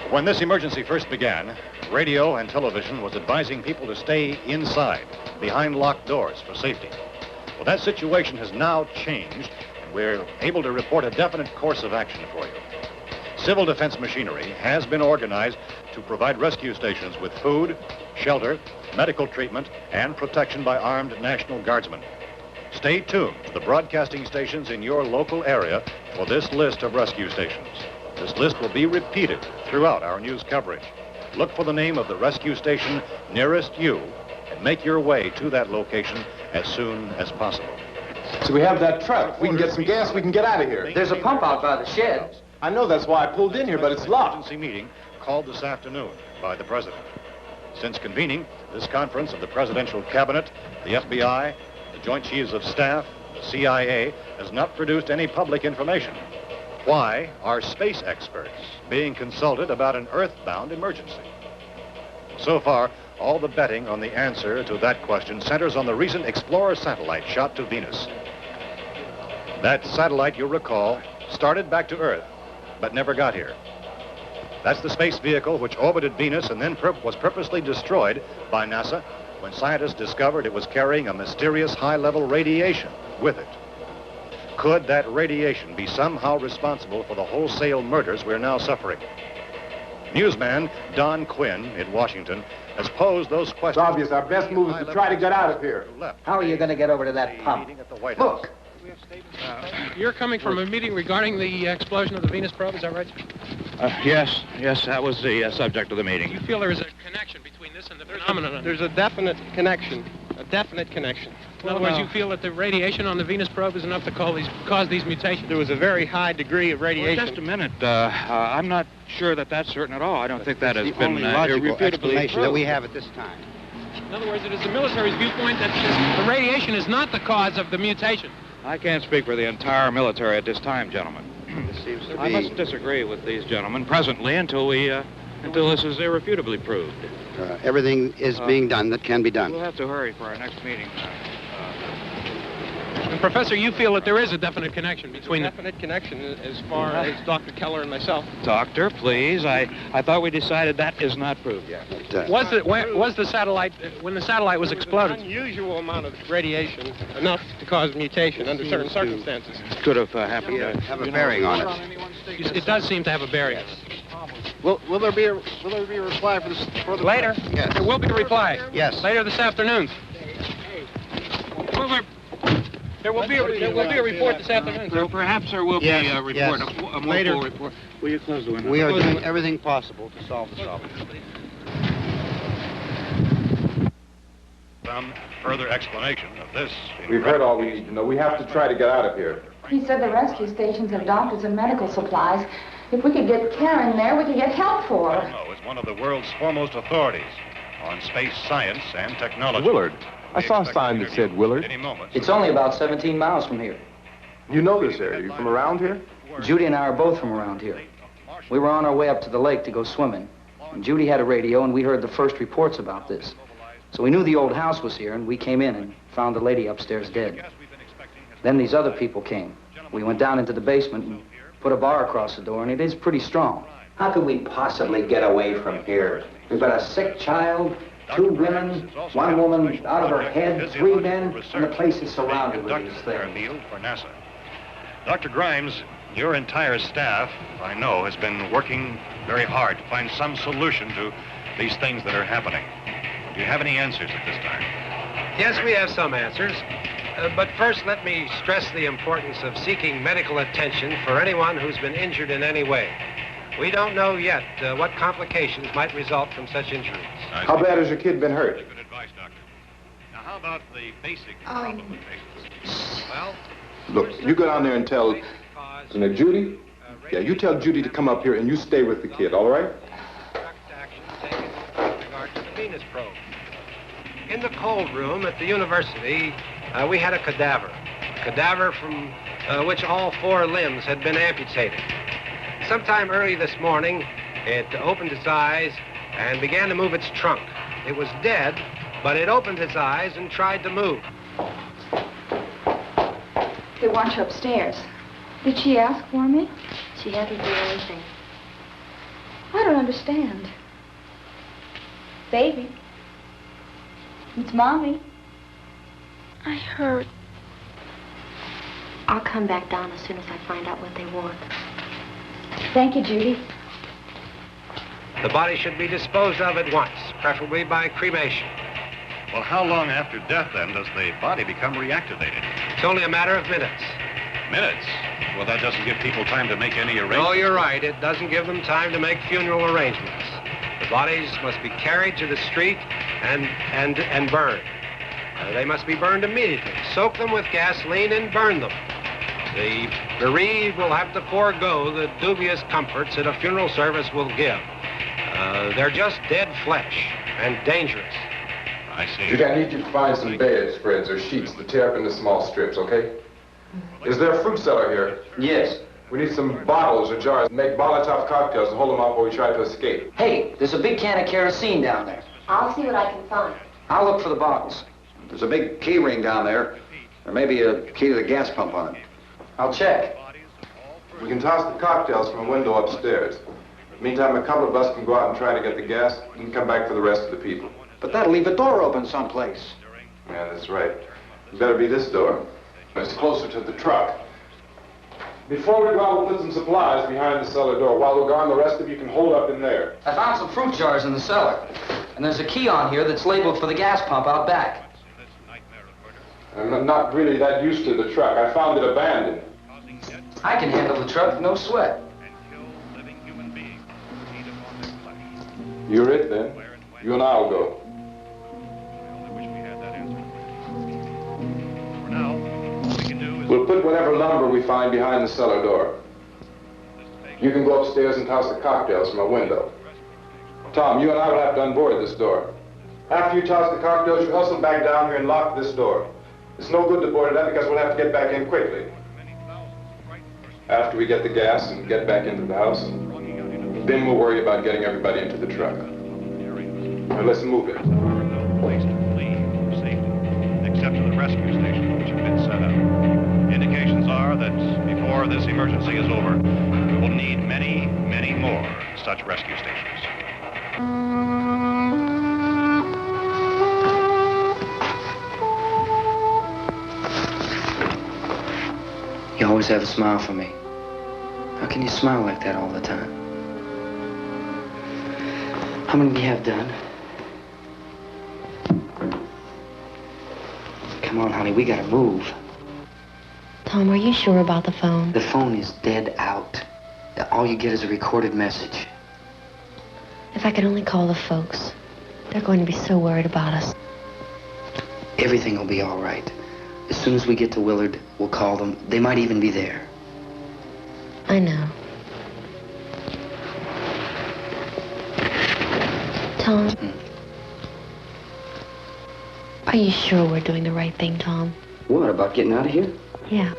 C: When this emergency first began, radio and television was advising people to stay inside, behind locked doors for safety. Well, that situation has now changed, and we're able to report a definite course of action for you. Civil defense machinery has been organized to provide rescue stations with food, shelter, medical treatment, and protection by armed National Guardsmen. Stay tuned to the broadcasting stations in your local area for this list of rescue stations. This list will be repeated throughout our news coverage. Look for the name of the rescue station nearest you and make your way to that location as soon as possible.
E: So we have that truck. We can get some gas, we can get out of here.
I: There's a pump out by the shed.
E: I know, that's why I pulled in here, but it's locked.
C: Emergency meeting called this afternoon by the President. Since convening this conference of the Presidential Cabinet, the FBI, the Joint Chiefs of Staff, the CIA has not produced any public information. Why are space experts being consulted about an Earth-bound emergency? So far, all the betting on the answer to that question centers on the recent Explorer satellite shot to Venus. That satellite, you'll recall, started back to Earth, but never got here. That's the space vehicle which orbited Venus and then was purposely destroyed by NASA when scientists discovered it was carrying a mysterious high-level radiation with it. Could that radiation be somehow responsible for the wholesale murders we're now suffering? Newsman Don Quinn in Washington has posed those questions.
E: It's obvious our best move is to try to get out of here.
H: How are you going to get over to that pump? Look.
M: You're coming from a meeting regarding the explosion of the Venus probe, is that right?
N: Yes, that was the subject of the meeting.
M: You feel there is a connection between this and the phenomenon?
O: There's a definite connection.
M: In other words, you feel that the radiation on the Venus probe is enough to cause these mutations?
O: There was a very high degree of radiation.
N: Well, just a minute. I'm not sure that that's certain at all. I don't think that has been
O: irrefutably
N: explanation
O: that we have at this time.
M: In other words, it is the military's viewpoint that the radiation is not the cause of the mutation.
N: I can't speak for the entire military at this time, gentlemen.
O: This seems to
N: I
O: be...
N: must disagree with these gentlemen presently until this is irrefutably proved.
O: everything is being done that can be done.
N: We'll have to hurry for our next meeting.
M: And Professor, you feel that there is a definite connection between
O: definite connection as far as Dr. Keller and myself.
N: Doctor, please. I thought we decided that is not proved yet.
M: Was the satellite, when the satellite was exploded?
O: An unusual amount of radiation, enough to cause mutation under certain circumstances.
N: Could have happened.
O: Have a bearing on it.
M: It does seem to have a bearing.
O: Will there be a reply for this?
M: Later?
O: Yes.
M: There will be a reply.
O: Yes.
M: Later this afternoon. There will be a report this afternoon.
N: Perhaps there will be a report,
O: yes.
N: a more
O: Later.
N: full report. Will you close the window?
O: We are doing everything possible to solve the problem.
C: Some further explanation of this.
E: We've heard all we need to know. We have to try to get out of here.
J: He said the rescue stations have doctors and medical supplies. If we could get care in there, we could get help for her.
C: No, it's one of the world's foremost authorities on space science and technology.
E: Willard. I saw a sign that said Willard.
C: Any moment.
I: It's only about 17 miles from here.
E: You know this area. You from around here?
I: Judy and I are both from around here. We were on our way up to the lake to go swimming. And Judy had a radio, and we heard the first reports about this. So we knew the old house was here, and we came in and found the lady upstairs dead. Then these other people came. We went down into the basement and put a bar across the door, and it is pretty strong.
H: How could we possibly get away from here? We've got a sick child, 2 women, 1 woman out of her head, 3 men, and the place is surrounded with these things.
C: For NASA. Dr. Grimes, your entire staff, I know, has been working very hard to find some solution to these things that are happening. Do you have any answers at this time?
B: Yes, we have some answers. But first, let me stress the importance of seeking medical attention for anyone who's been injured in any way. We don't know yet what complications might result from such injuries.
E: How bad has your kid been hurt?
C: Good advice, Doctor. Now, how about the basic problem with patients? Well,
E: Look, you go down there and tell... Judy? Yeah, you tell Judy to come up here and you stay with the kid, all right?
B: With regard to the Venus probe. In the cold room at the university, we had a cadaver from which all 4 limbs had been amputated. Sometime early this morning, it opened its eyes and began to move its trunk. It was dead, but it opened its eyes and tried to move.
J: They want you upstairs. Did she ask for me?
G: She hasn't done anything.
J: I don't understand. Baby. It's Mommy.
G: I heard. I'll come back down as soon as I find out what they want.
J: Thank you, Judy.
B: The body should be disposed of at once, preferably by cremation.
C: well, how long after death, then, does the body become reactivated?
B: It's only a matter of minutes.
C: Minutes? Well, that doesn't give people time to make any arrangements.
B: Oh, you're right. It doesn't give them time to make funeral arrangements. The bodies must be carried to the street and burned. They must be burned immediately. Soak them with gasoline and burn them. The bereaved will have to forego the dubious comforts that a funeral service will give. They're just dead flesh and dangerous.
C: I see.
E: Judy, I need you to find some bedspreads or sheets to tear up into small strips, okay? Is there a fruit cellar here?
H: Yes.
E: We need some bottles or jars to make Molotov cocktails and hold them up while we try to escape.
I: Hey, there's a big can of kerosene down there.
G: I'll see what I can find.
I: I'll look for the bottles.
H: There's a big key ring down there. There may be a key to the gas pump on it.
I: I'll check.
E: We can toss the cocktails from a window upstairs. Meantime, a couple of us can go out and try to get the gas and come back for the rest of the people.
H: But that'll leave a door open someplace.
E: Yeah, that's right. It better be this door. It's closer to the truck. Before we go out, we'll put some supplies behind the cellar door. While we're gone, the rest of you can hold up in there.
I: I found some fruit jars in the cellar. And there's a key on here that's labeled for the gas pump out back.
E: I'm not really that used to the truck. I found it abandoned.
I: I can handle the truck, no sweat.
E: You're it, then. You and I'll go. We'll put whatever lumber we find behind the cellar door. You can go upstairs and toss the cocktails from a window. Tom, you and I will have to unboard this door. After you toss the cocktails, you hustle back down here and lock this door. It's no good to board it up because we'll have to get back in quickly. After we get the gas and get back into the house, then we'll worry about getting everybody into the truck. Now let's move it.
C: No place to flee for safety, except to the rescue station, which have been set up. Indications are that before this emergency is over, we will need many, many more such rescue stations.
I: You always have a smile for me. How can you smile like that all the time? How many do you have done? Come on, honey, we gotta move.
P: Tom, are you sure about the phone?
K: The phone is dead out. All you get is a recorded message.
P: If I could only call the folks. They're going to be so worried about us.
K: Everything will be all right. As soon as we get to Willard, we'll call them. They might even be there.
P: I know. Tom? Are you sure we're doing the right thing, Tom?
K: What, about getting out of here?
P: Yeah.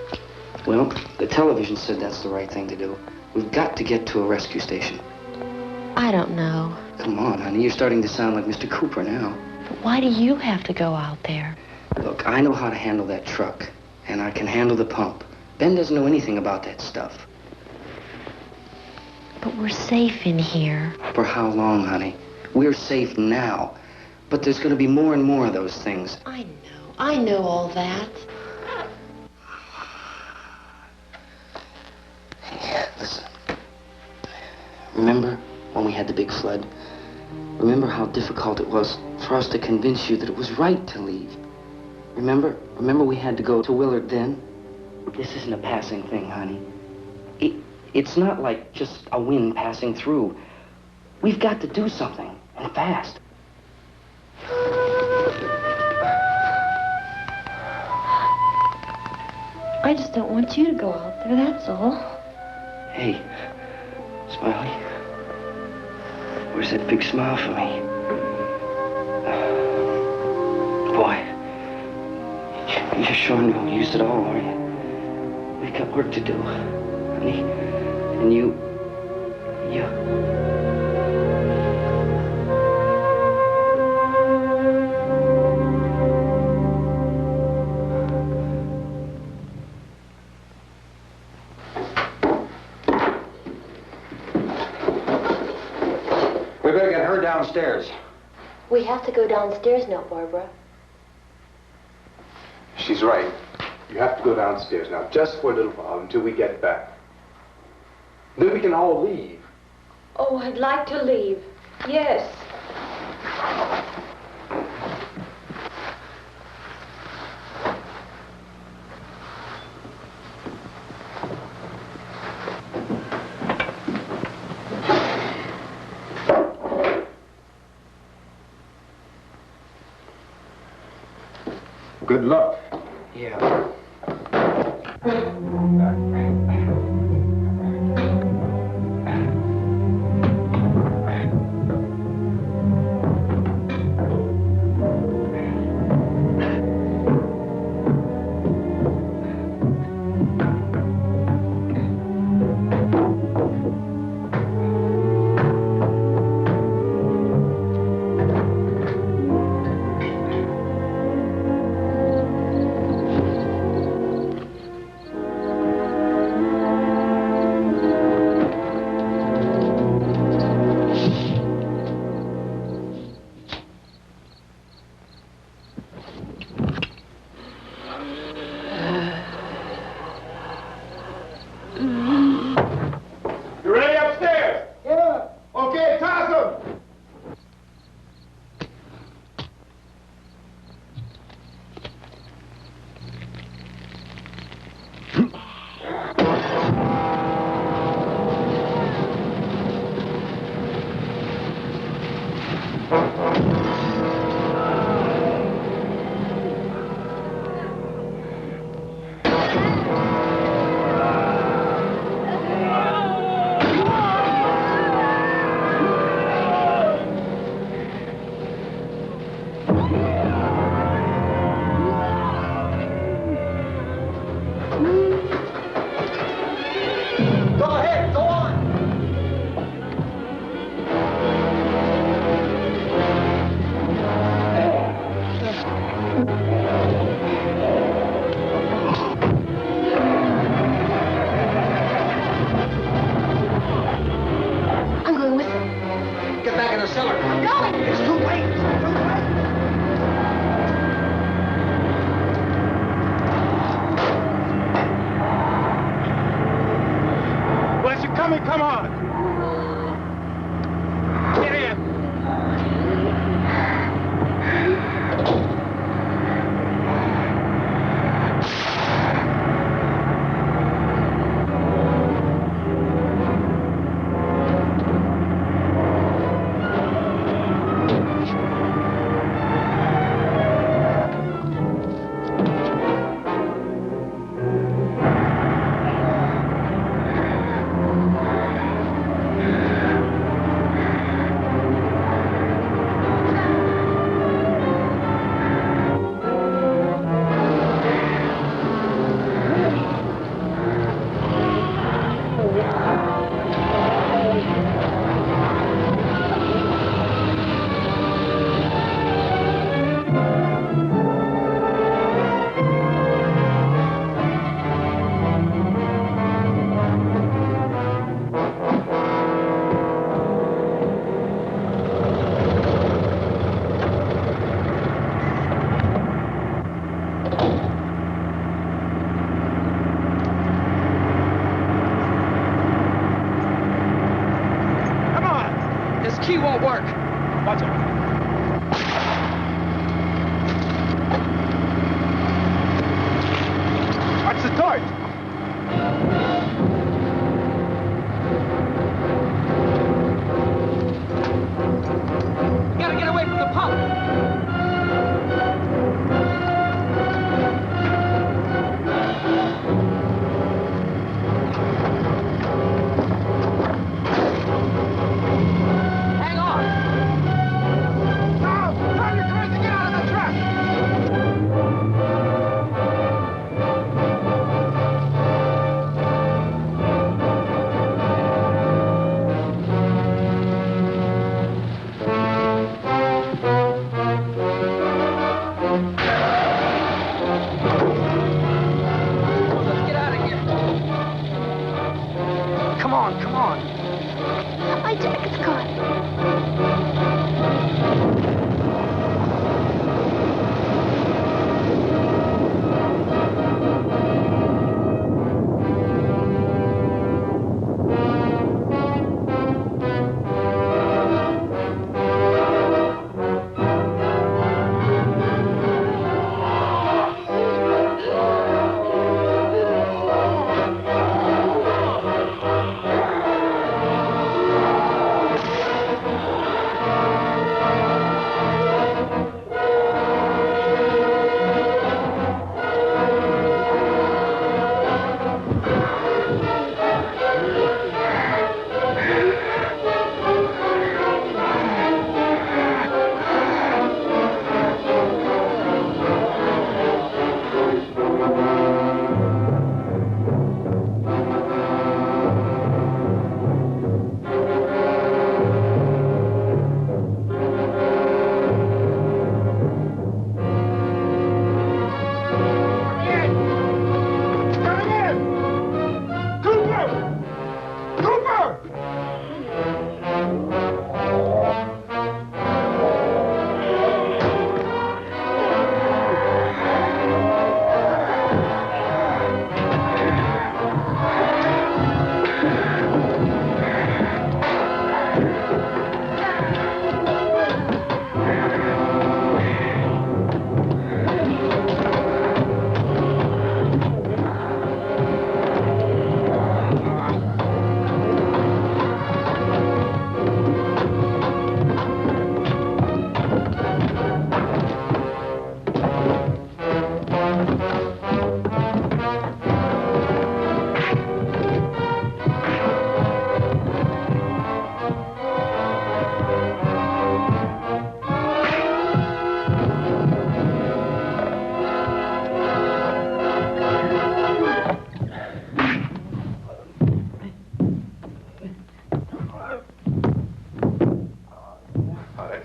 K: Well, the television said that's the right thing to do. We've got to get to a rescue station.
P: I don't know.
K: Come on, honey. You're starting to sound like Mr. Cooper now.
P: But why do you have to go out there?
K: Look, I know how to handle that truck, and I can handle the pump. Ben doesn't know anything about that stuff.
P: But we're safe in here.
K: For how long, honey? We're safe now. But there's going to be more and more of those things.
P: I know all that.
K: Hey, listen. Remember when we had the big flood? Remember how difficult it was for us to convince you that it was right to leave? Remember we had to go to Willard then? This isn't a passing thing, honey. It's not like just a wind passing through. We've got to do something, and fast.
P: I just don't want you to go out there, that's all.
K: Hey, Smiley. Where's that big smile for me? Boy, you're sure you won't use it all, are you? We've got work to do, honey. And you...
E: We better get her downstairs.
P: We have to go downstairs now, Barbara.
F: She's right. You have to go downstairs now, just for a little while, until we get back. Then we can all leave.
G: Oh, I'd like to leave. Yes.
E: Good luck.
K: Yeah.
E: You ready upstairs? Yeah. Okay, toss them.
H: Go ahead, go on.
P: I'm going with them.
H: Get back in the cellar.
P: I'm going.
H: It's too late. It's too late.
O: Unless you're coming, come on. Get in.
I: key won't work.
E: Watch it. Watch the torch.
I: We gotta get away from the pump. Hang on.
E: Now, turn your cars and get out of the truck.
I: Let's get out of here. Come on, come on.
P: My jacket's gone.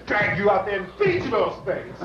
E: Drag you out there and feed you those things.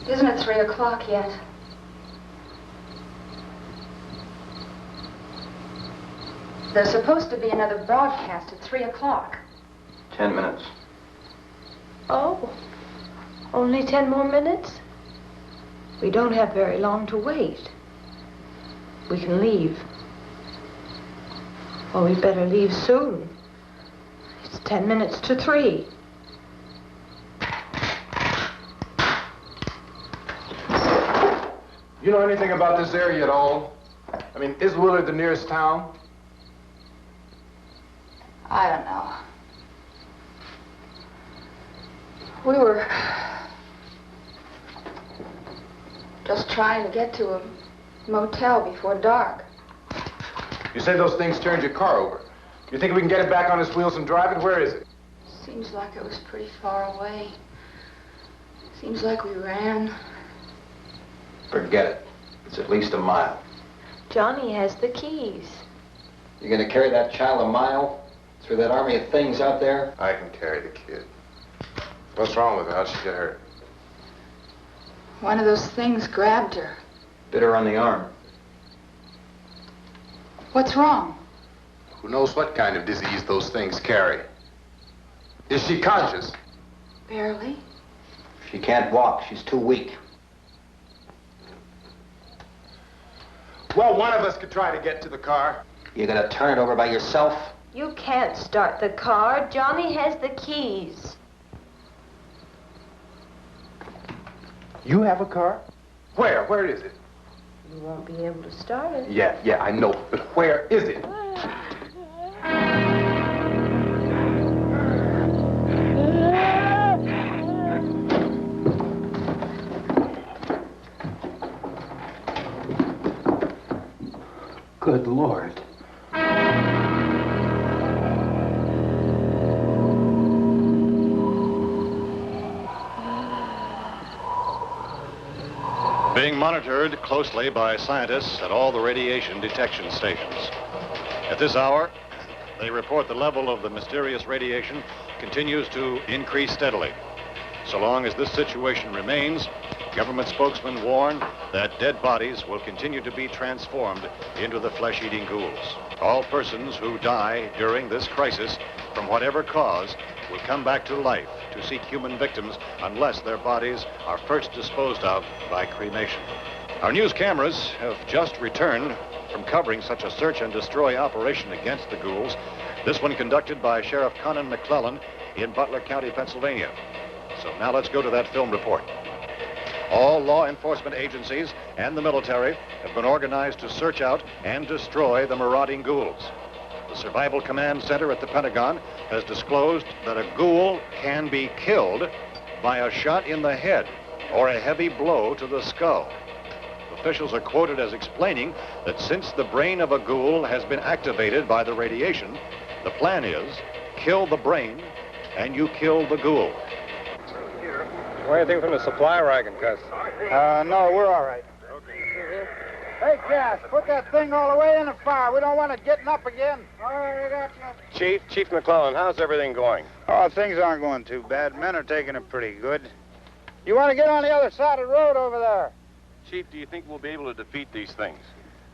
J: Isn't it 3 o'clock yet? There's supposed to be another broadcast at 3 o'clock.
Q: 10 minutes.
G: Oh, only 10 more minutes? We don't have very long to wait. We can leave. Well, we better leave soon. It's 10 minutes to 3.
E: You know anything about this area at all? I mean, is Willard the nearest town?
J: I don't know. We were just trying to get to a motel before dark.
E: You say those things turned your car over. You think we can get it back on its wheels and drive it? Where is it?
J: Seems like it was pretty far away. Seems like we ran.
H: Forget it. It's at least a mile.
G: Johnny has the keys.
H: You gonna carry that child a mile through that army of things out there?
D: I can carry the kid. What's wrong with her? How'd she get hurt?
J: One of those things grabbed her.
H: Bit her on the arm.
J: What's wrong?
D: Who knows what kind of disease those things carry? Is she conscious?
J: Barely.
H: She can't walk. She's too weak.
E: Well, one of us could try to get to the car.
H: You gonna turn it over by yourself?
G: You can't start the car. Johnny has the keys.
F: You have a car?
E: Where? Where is it?
G: You won't be able to start it.
F: Yeah, I know. But where is it? Good Lord.
C: Being monitored closely by scientists at all the radiation detection stations. At this hour, they report the level of the mysterious radiation continues to increase steadily. So long as this situation remains, government spokesmen warn that dead bodies will continue to be transformed into the flesh-eating ghouls. All persons who die during this crisis, from whatever cause, will come back to life to seek human victims unless their bodies are first disposed of by cremation. Our news cameras have just returned from covering such a search and destroy operation against the ghouls, this one conducted by Sheriff Conan McClellan in Butler County, Pennsylvania. So now let's go to that film report. All law enforcement agencies and the military have been organized to search out and destroy the marauding ghouls. The Survival Command Center at the Pentagon has disclosed that a ghoul can be killed by a shot in the head or a heavy blow to the skull. Officials are quoted as explaining that since the brain of a ghoul has been activated by the radiation, the plan is kill the brain and you kill the ghoul.
O: Want anything from the supply wagon, Cuz?
Q: No, we're all right. Hey, Cass, put that thing all the way in the fire. We don't want it getting up again. All right, I got you.
O: Chief McClellan, how's everything going?
Q: Oh, things aren't going too bad. Men are taking it pretty good. You want to get on the other side of the road over there?
O: Chief, do you think we'll be able to defeat these things?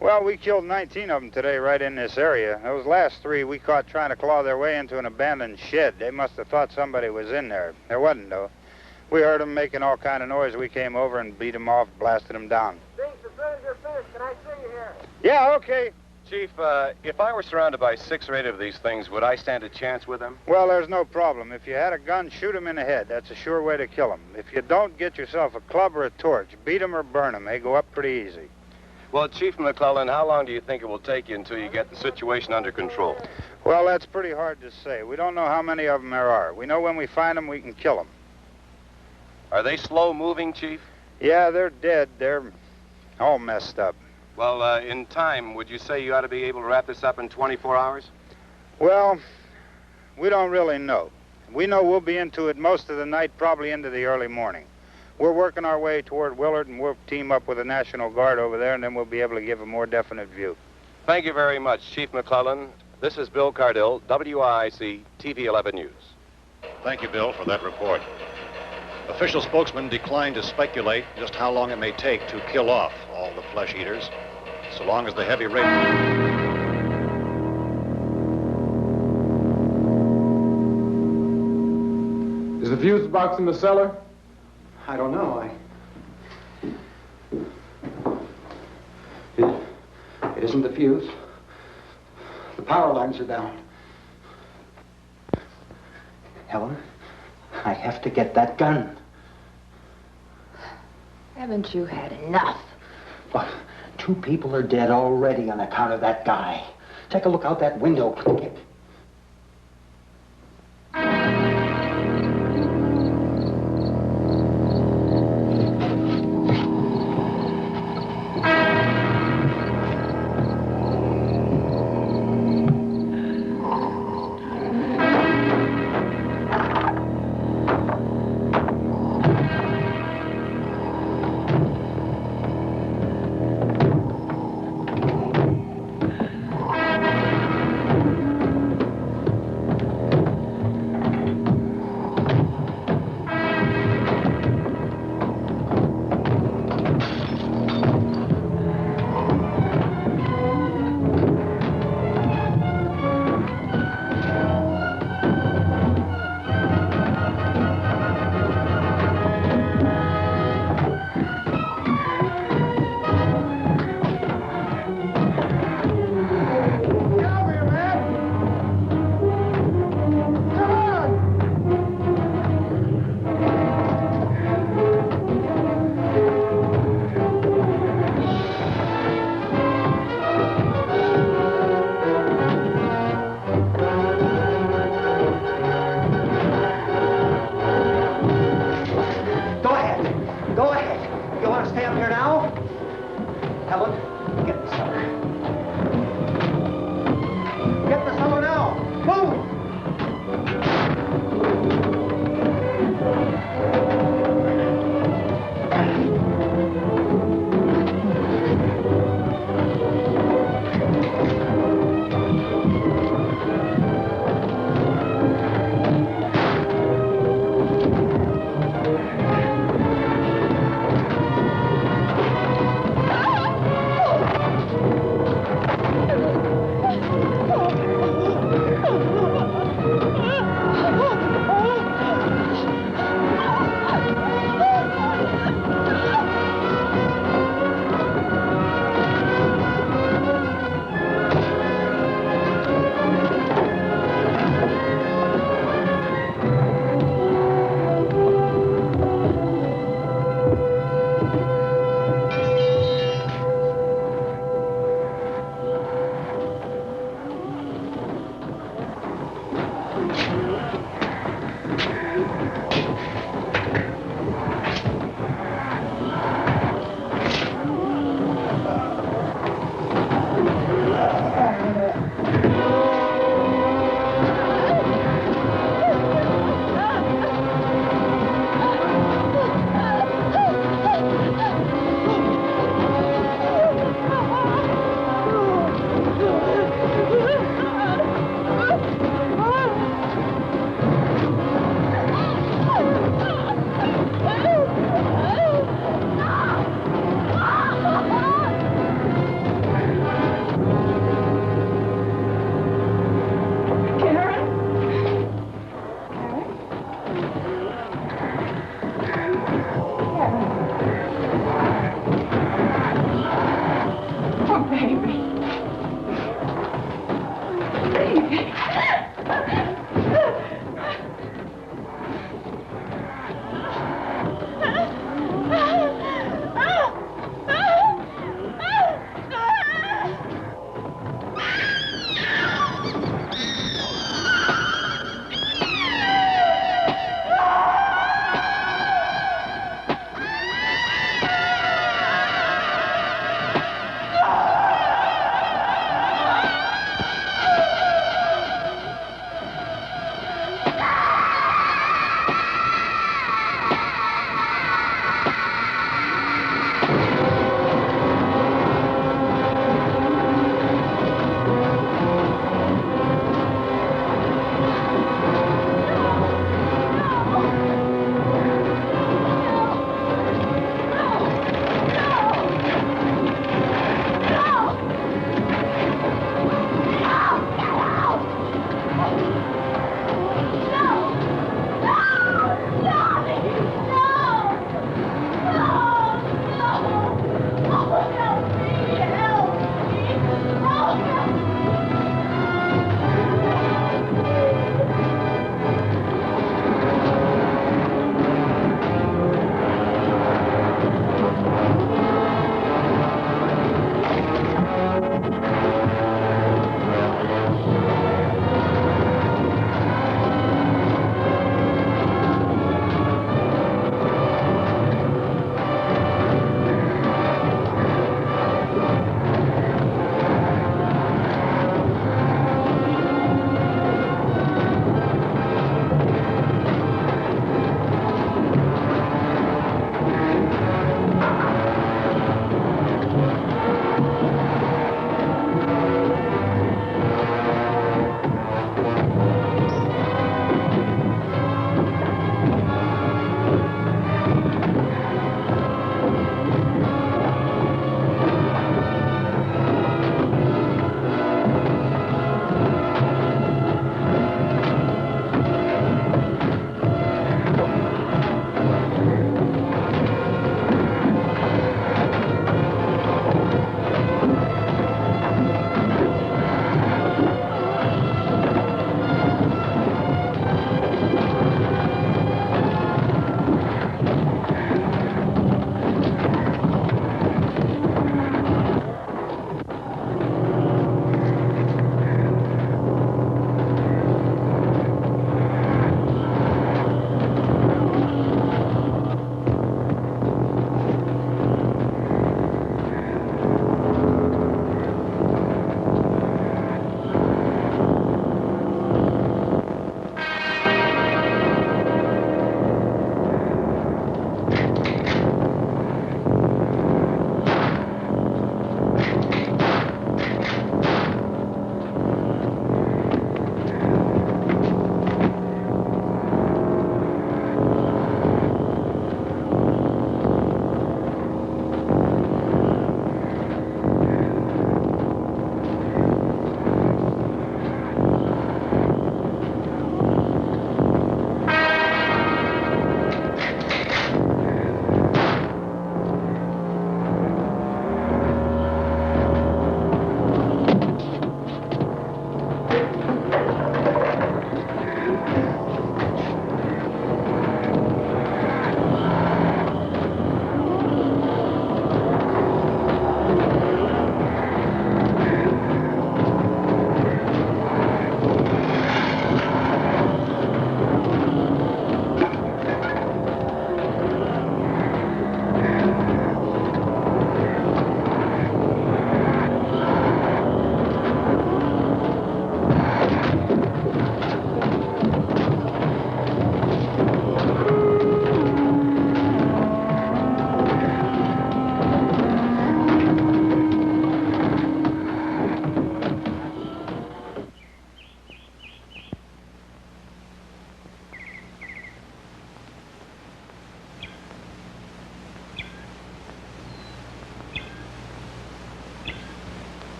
Q: Well, we killed 19 of them today right in this area. Those last 3 we caught trying to claw their way into an abandoned shed. They must have thought somebody was in there. There wasn't, though. We heard them making all kind of noise. We came over and beat them off, blasted them down.
R: Thanks, as soon as you're finished, can I see you here?
Q: Yeah, okay.
O: Chief, if I were surrounded by 6 or 8 of these things, would I stand a chance with them?
Q: Well, there's no problem. If you had a gun, shoot them in the head. That's a sure way to kill them. If you don't, get yourself a club or a torch. Beat them or burn them. They go up pretty easy.
O: Well, Chief McClellan, how long do you think it will take you until you get the situation under control?
Q: Well, that's pretty hard to say. We don't know how many of them there are. We know when we find them, we can kill them.
O: Are they slow-moving, Chief?
Q: Yeah, they're dead. They're all messed up.
O: Well, in time, would you say you ought to be able to wrap this up in 24 hours?
Q: Well, we don't really know. We know we'll be into it most of the night, probably into the early morning. We're working our way toward Willard, and we'll team up with the National Guard over there, and then we'll be able to give a more definite view.
O: Thank you very much, Chief McClellan. This is Bill Cardill, WIC TV 11 News.
C: Thank you, Bill, for that report. Official spokesmen declined to speculate just how long it may take to kill off all the flesh eaters, so long as the heavy rain...
E: Is the fuse box in the cellar?
H: I don't know. It isn't the fuse. The power lines are down. Helen, I have to get that gun.
L: Haven't you had enough?
H: But 2 people are dead already on account of that guy. Take a look out that window.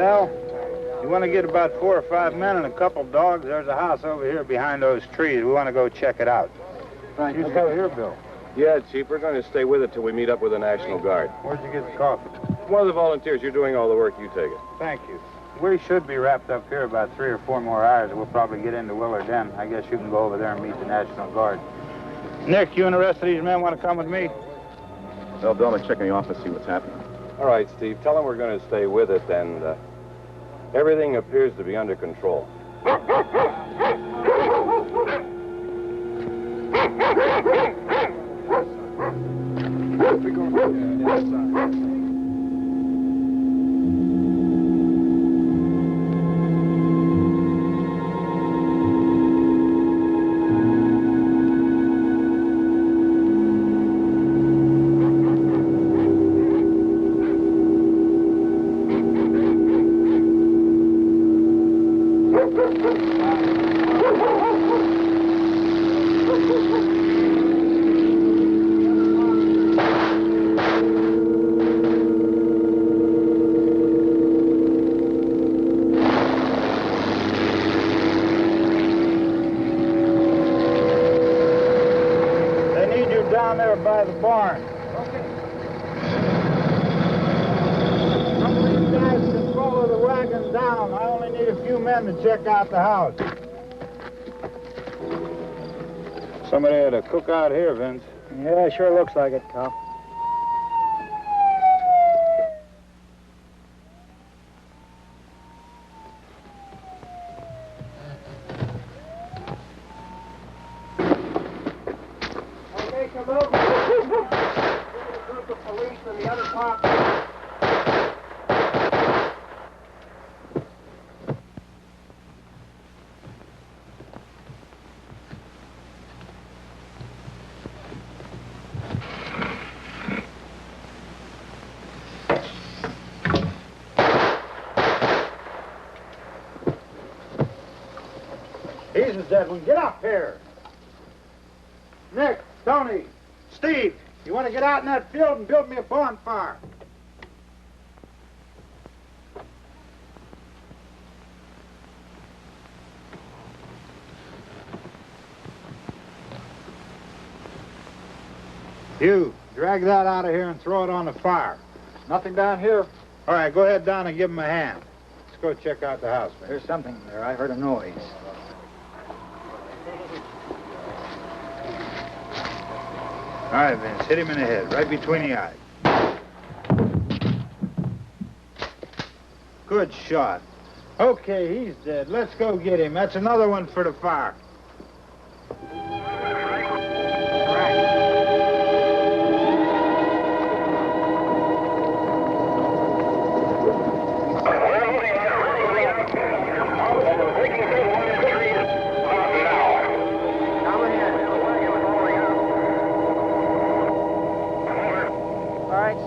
Q: Well, you want to get about 4 or 5 men and a couple dogs? There's a house over here behind those trees. We want to go check it out.
S: Right.
Q: You go here, Bill.
O: Yeah, Chief, we're going to stay with it till we meet up with the National Guard.
Q: Where'd you get the coffee?
O: One of the volunteers. You're doing all the work. You take it.
Q: Thank you. We should be wrapped up here about 3 or 4 more hours, and we'll probably get into Willard then. I guess you can go over there and meet the National Guard. Nick, you and the rest of these men want to come with me?
E: Well, Bill, let's check in the office, see what's happening.
O: All right, Steve. Tell them we're going to stay with it, and everything appears to be under control.
Q: Down there by the barn. Okay. Some of these guys can follow the wagon down. I only need a few men to check out the house. Somebody had a cookout here, Vince.
S: Yeah, sure looks like it, Tom.
R: Come over. There's a group of police and the other cops.
Q: He's a dead one. Get up here. Nick, Tony, Steve, you want to get out in that field and build me a bonfire? You, drag that out of here and throw it on the fire.
S: Nothing down here.
Q: All right, go ahead down and give him a hand. Let's go check out the house, man.
S: There's something there. I heard a noise.
Q: All right, Vince, hit him in the head, right between the eyes. Good shot. Okay, he's dead. Let's go get him. That's another one for the fire.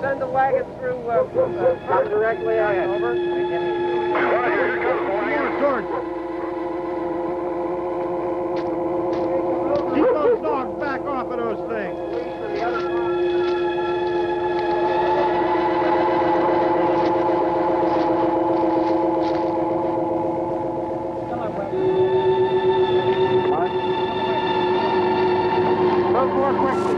R: Send the wagon through, come directly ahead. Over.
Q: Keep those dogs back off of those things.
R: Move more quickly.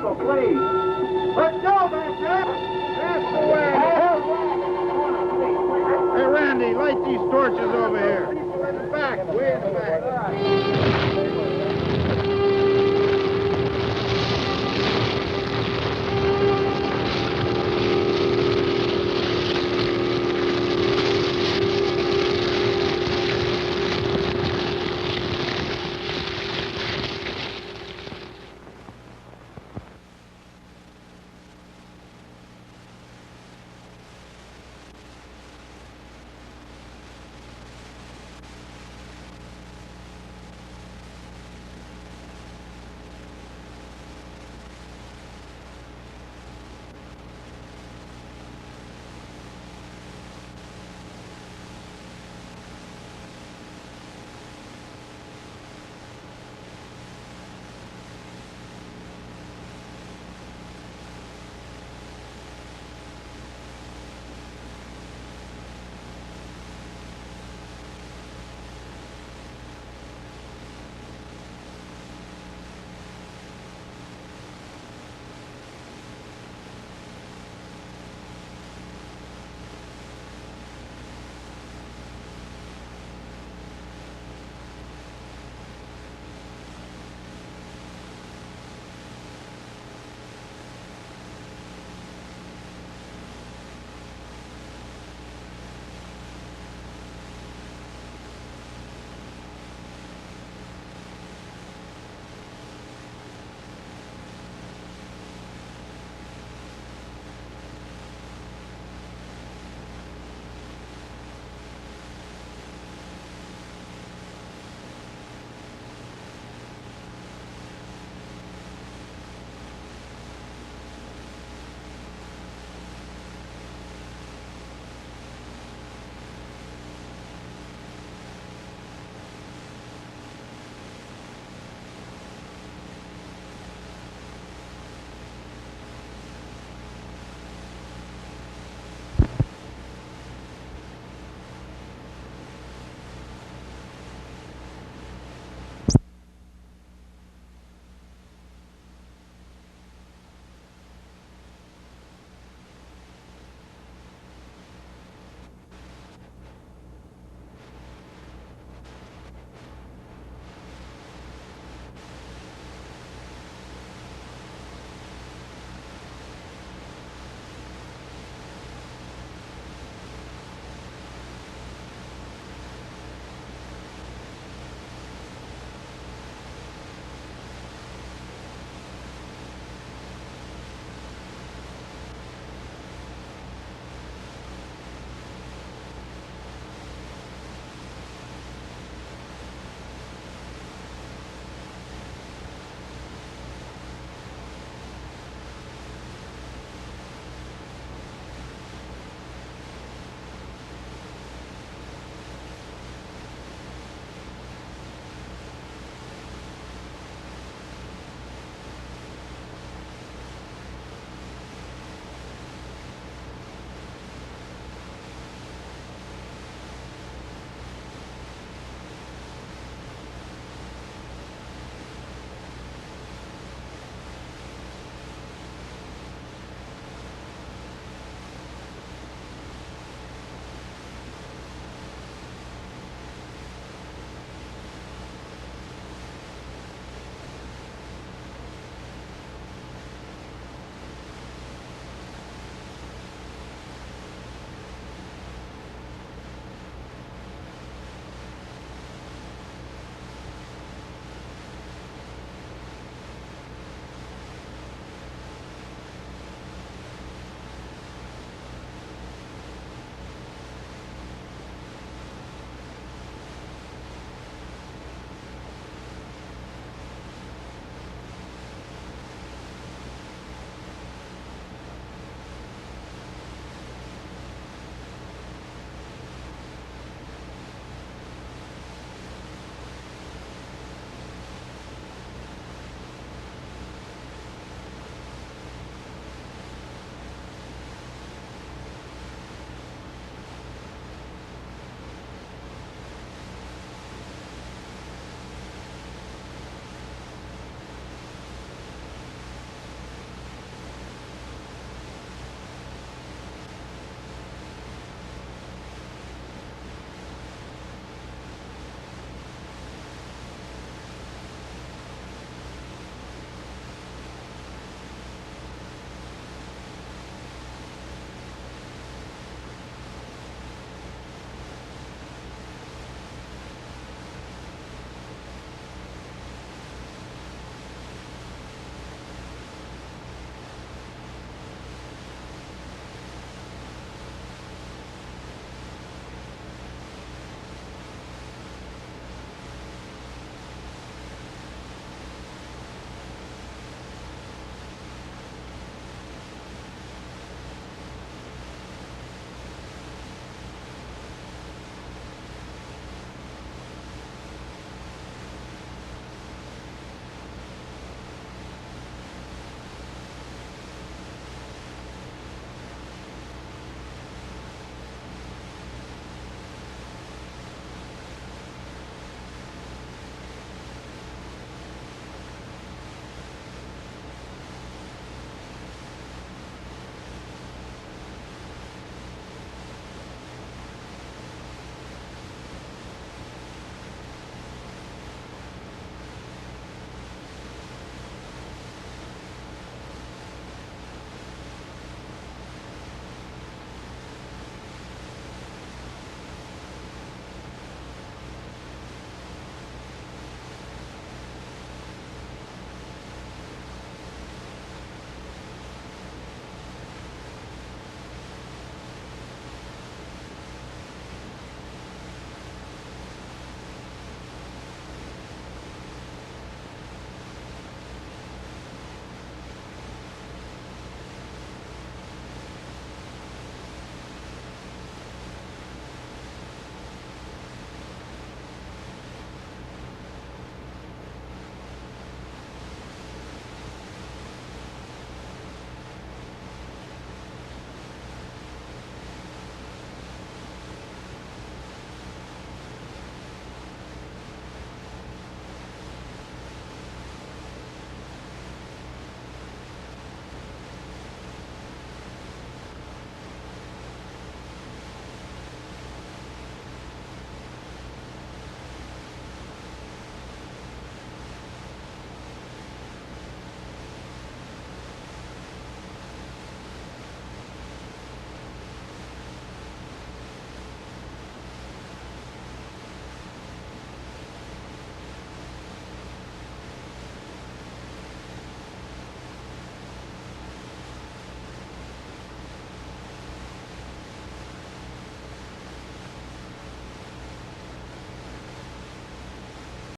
R: Please. Let's go, Vincent. That's the way.
Q: Hey, Randy, light these torches over here. People in the back, way in the back.